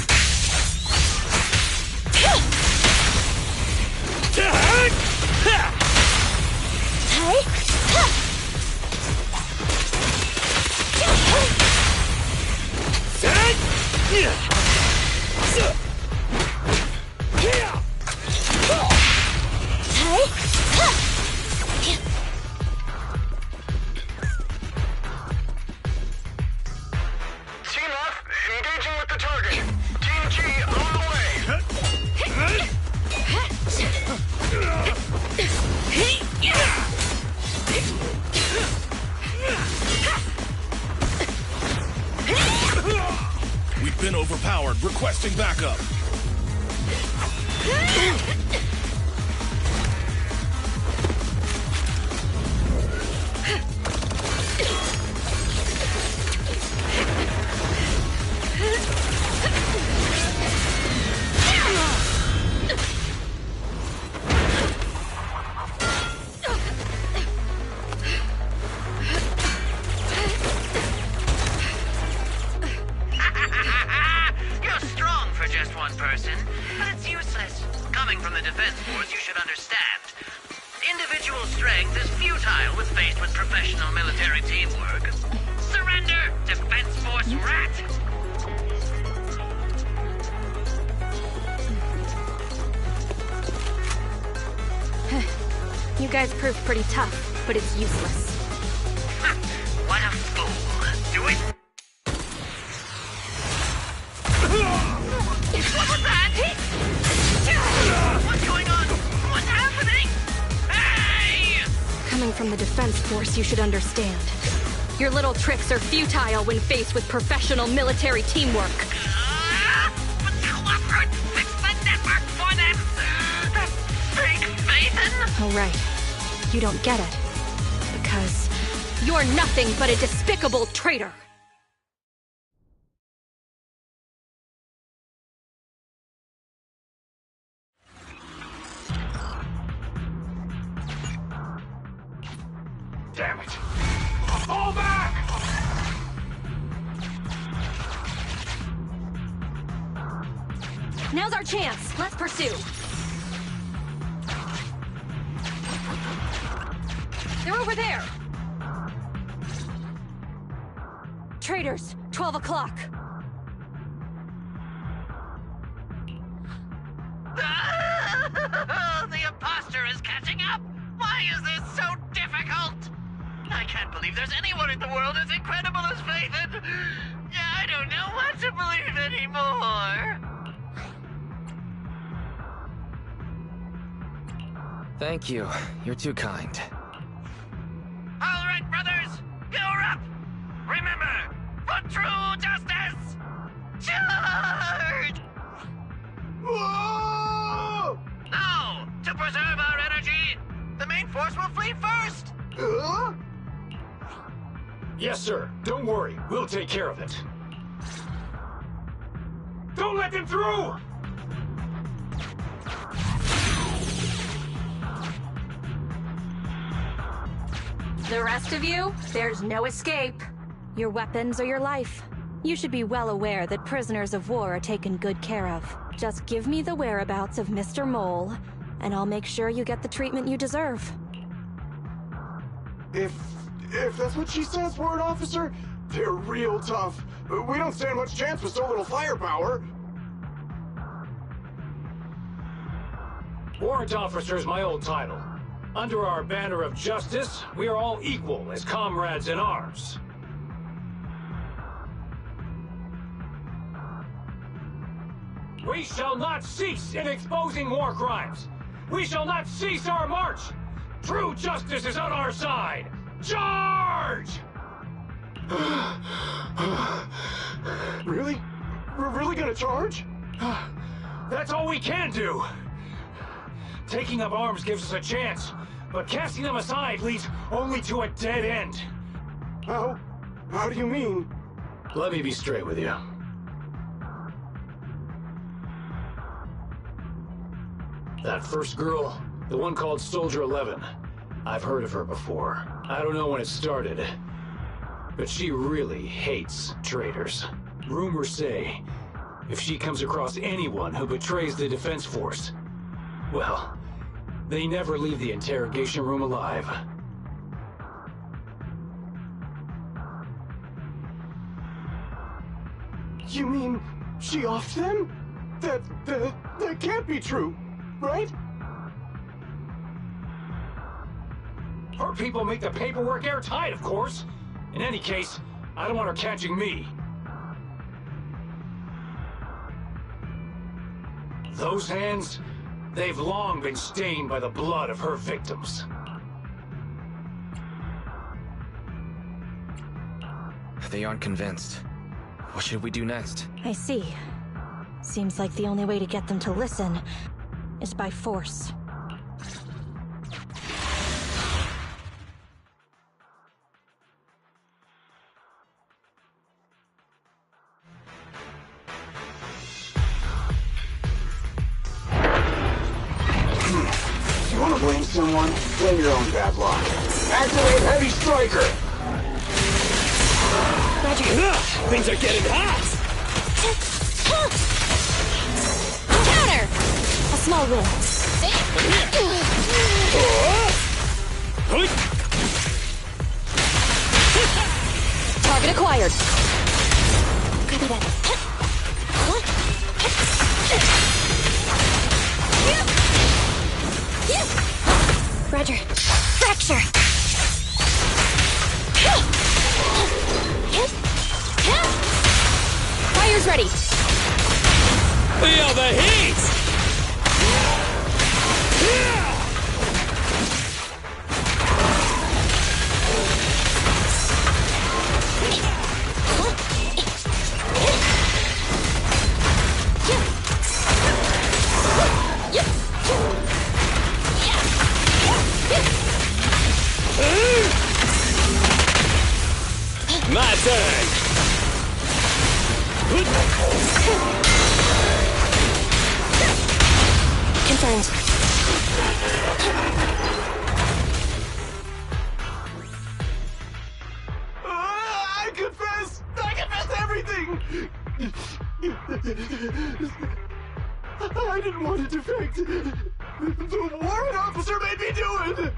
overpowered. Requesting backup. You're strong for just one person, but it's useless. Coming from the Defense Force, you should understand. Individual strength is futile when faced with professional military teamwork. Surrender, Defense Force rat! You guys proved pretty tough, but it's useless. What a fool. Do it. What was that? What's going on? What's happening? Hey! Coming from the Defense Force, you should understand. Your little tricks are futile when faced with professional military teamwork. But Cooperate fix the network for them! That fake Phaethon? Oh, right. You don't get it. Because you're nothing but a despicable traitor! Damn it! Fall back! Now's our chance. Let's pursue. They're over there. Traitors, 12 o'clock. The imposter is catching up! Why is this so difficult? I can't believe there's anyone in the world as incredible as Phaethon! I don't know what to believe anymore! Thank you. You're too kind. Alright, brothers! You're up! Remember, for true justice! Charge! Whoa! Now, to preserve our energy, the main force will flee first! Yes, sir. Don't worry. We'll take care of it. Don't let them through! The rest of you, there's no escape. Your weapons or your life. You should be well aware that prisoners of war are taken good care of. Just give me the whereabouts of Mr. Mole, and I'll make sure you get the treatment you deserve. If that's what she says, Warrant Officer, they're real tough. We don't stand much chance with so little firepower. Warrant Officer is my old title. Under our banner of justice, we are all equal as comrades in arms. We shall not cease in exposing war crimes. We shall not cease our march. True justice is on our side. Charge! Really? We're really gonna charge? That's all we can do. Taking up arms gives us a chance, but casting them aside leads only to a dead end. How do you mean? Let me be straight with you. That first girl, the one called Soldier 11, I've heard of her before. I don't know when it started, but she really hates traitors. Rumors say, if she comes across anyone who betrays the Defense Force, well, they never leave the interrogation room alive. You mean she offed them? That can't be true, right? Her people make the paperwork airtight, of course. In any case, I don't want her catching me. Those hands, they've long been stained by the blood of her victims. They aren't convinced. What should we do next? I see. Seems like the only way to get them to listen is by force. You want to blame someone? Blame your own bad luck. Activate Heavy Striker! Roger. Things are getting hot! Counter! A small win. Target acquired. Copy that. Roger. Fracture! Fire's ready! Feel the heat! My turn! Confirmed. I confess everything! I didn't want to defect. The warrant officer made me do it!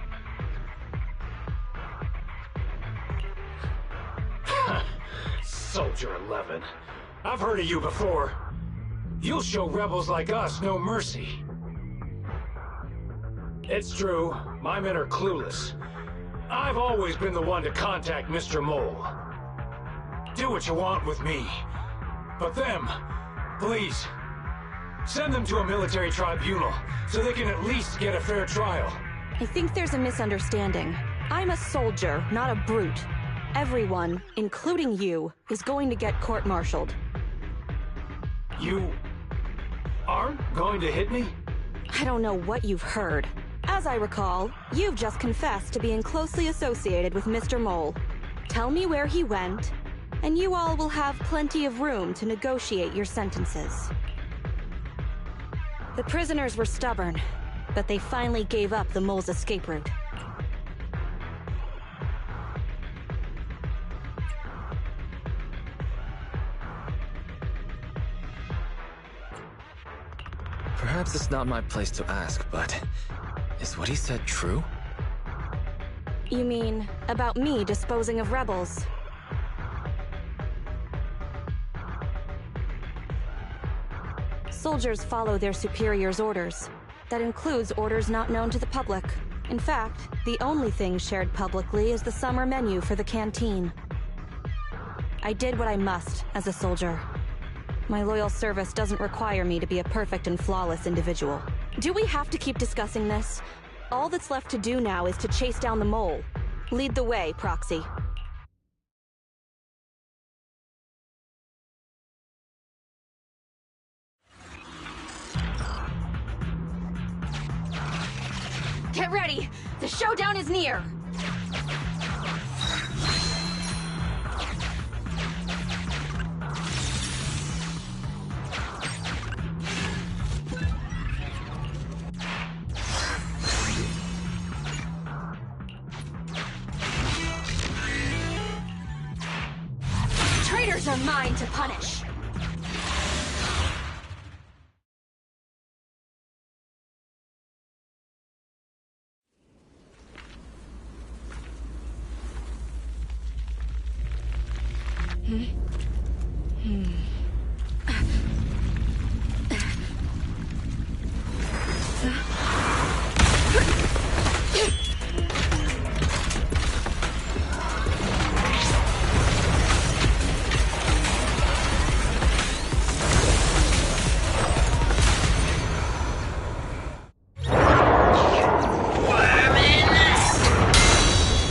Soldier 11. I've heard of you before. You'll show rebels like us no mercy. It's true, my men are clueless. I've always been the one to contact Mr. Mole. Do what you want with me. But them, please, send them to a military tribunal so they can at least get a fair trial. I think there's a misunderstanding. I'm a soldier, not a brute. Everyone, including you, is going to get court-martialed. You aren't going to hit me? I don't know what you've heard. As I recall, you've just confessed to being closely associated with Mr. Mole. Tell me where he went, and you all will have plenty of room to negotiate your sentences. The prisoners were stubborn, but they finally gave up the Mole's escape route. Perhaps it's not my place to ask, but is what he said true? You mean, about me disposing of rebels? Soldiers follow their superiors' orders. That includes orders not known to the public. In fact, the only thing shared publicly is the summer menu for the canteen. I did what I must as a soldier. My loyal service doesn't require me to be a perfect and flawless individual. Do we have to keep discussing this? All that's left to do now is to chase down the Mole. Lead the way, Proxy. Get ready! The showdown is near! Traitors are mine to punish!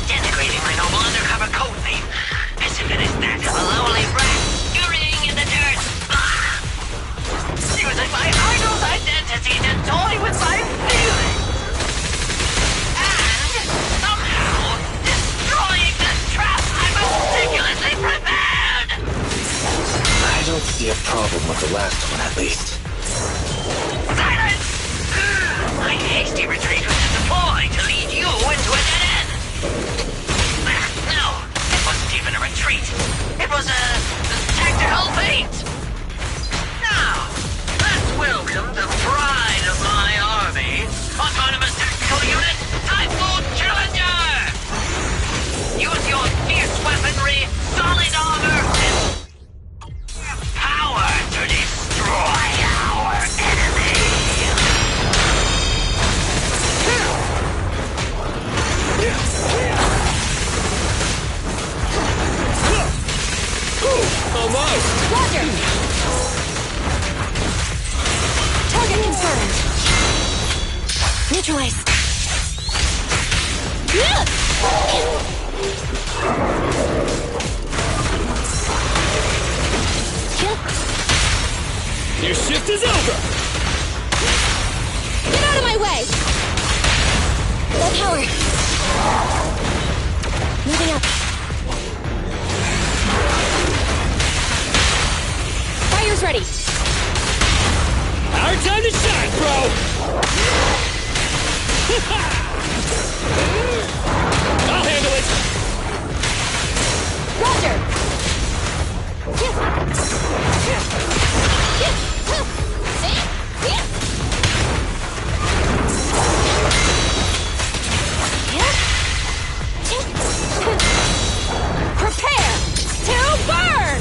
Denigrating my noble undercover code name, as if it is that of a lowly problem with the last one, at least. Silence! My hasty retreat was a ploy to lead you into a dead end. No, it wasn't even a retreat. It was a tactical feint. Now, let's welcome the pride of my army, Autonomous Tactical Unit, Typhoon Challenger! Use your fierce weaponry, solid armor, and power to destroy our enemy! Almost! Roger! Target confirmed. Neutralize. Your shift is over! Get out of my way! Low power. Moving up. Fire's ready. Our time to shine, bro! I'll handle it! Roger! Prepare to burn!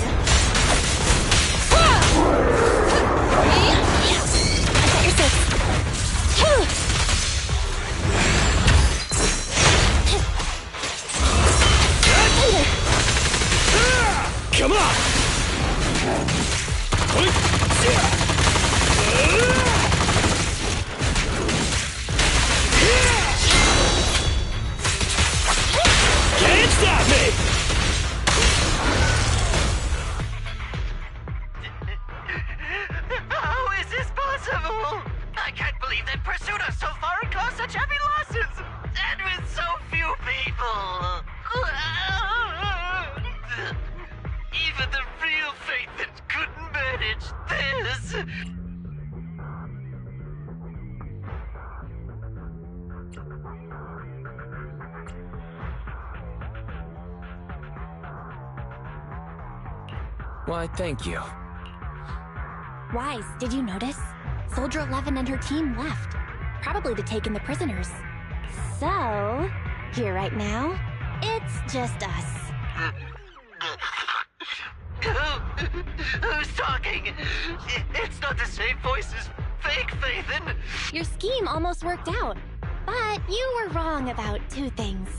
I got your six. Come on! Can't stop me! How is this possible? I can't believe they've pursued us so far and caused such heavy losses! And with so few people! Even the real Faithen couldn't manage this! Why, thank you. Wise, did you notice? Soldier 11 and her team left. Probably to take in the prisoners. So, here right now, it's just us. Who's talking? It's not the same voice as fake Faithen. Your scheme almost worked out. But you were wrong about two things.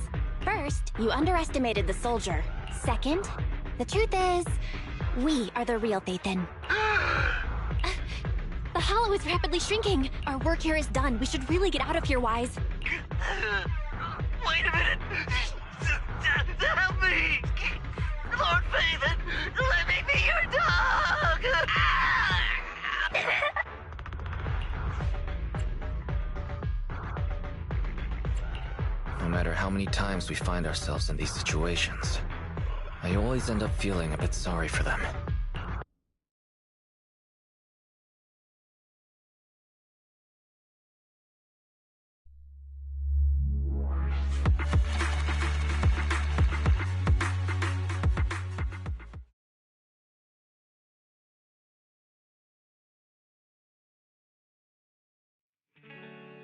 First, you underestimated the soldier. Second, the truth is, we are the real Faithen. The hollow is rapidly shrinking. Our work here is done. We should really get out of here, Wise. Wait a minute! Help me! Lord Faithen, let me be your dog! No matter how many times we find ourselves in these situations, I always end up feeling a bit sorry for them.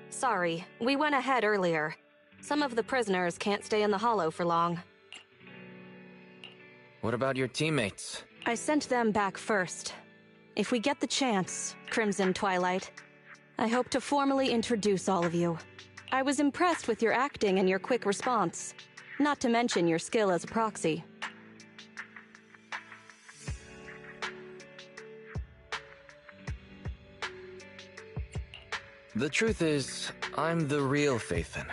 Sorry, we went ahead earlier. Some of the prisoners can't stay in the hollow for long. What about your teammates? I sent them back first. If we get the chance, Crimson Twilight, I hope to formally introduce all of you. I was impressed with your acting and your quick response, not to mention your skill as a proxy. The truth is, I'm the real Faithen,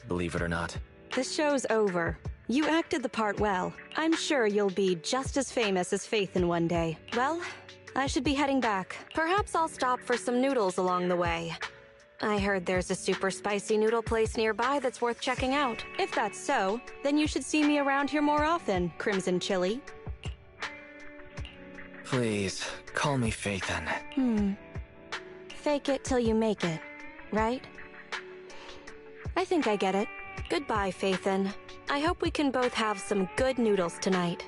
believe it or not. This show's over. You acted the part well. I'm sure you'll be just as famous as Faithen one day. Well, I should be heading back. Perhaps I'll stop for some noodles along the way. I heard there's a super spicy noodle place nearby that's worth checking out. If that's so, then you should see me around here more often, Crimson Chili. Please, call me Phaethon. Fake it till you make it, right? I think I get it. Goodbye, Phaethon. I hope we can both have some good noodles tonight.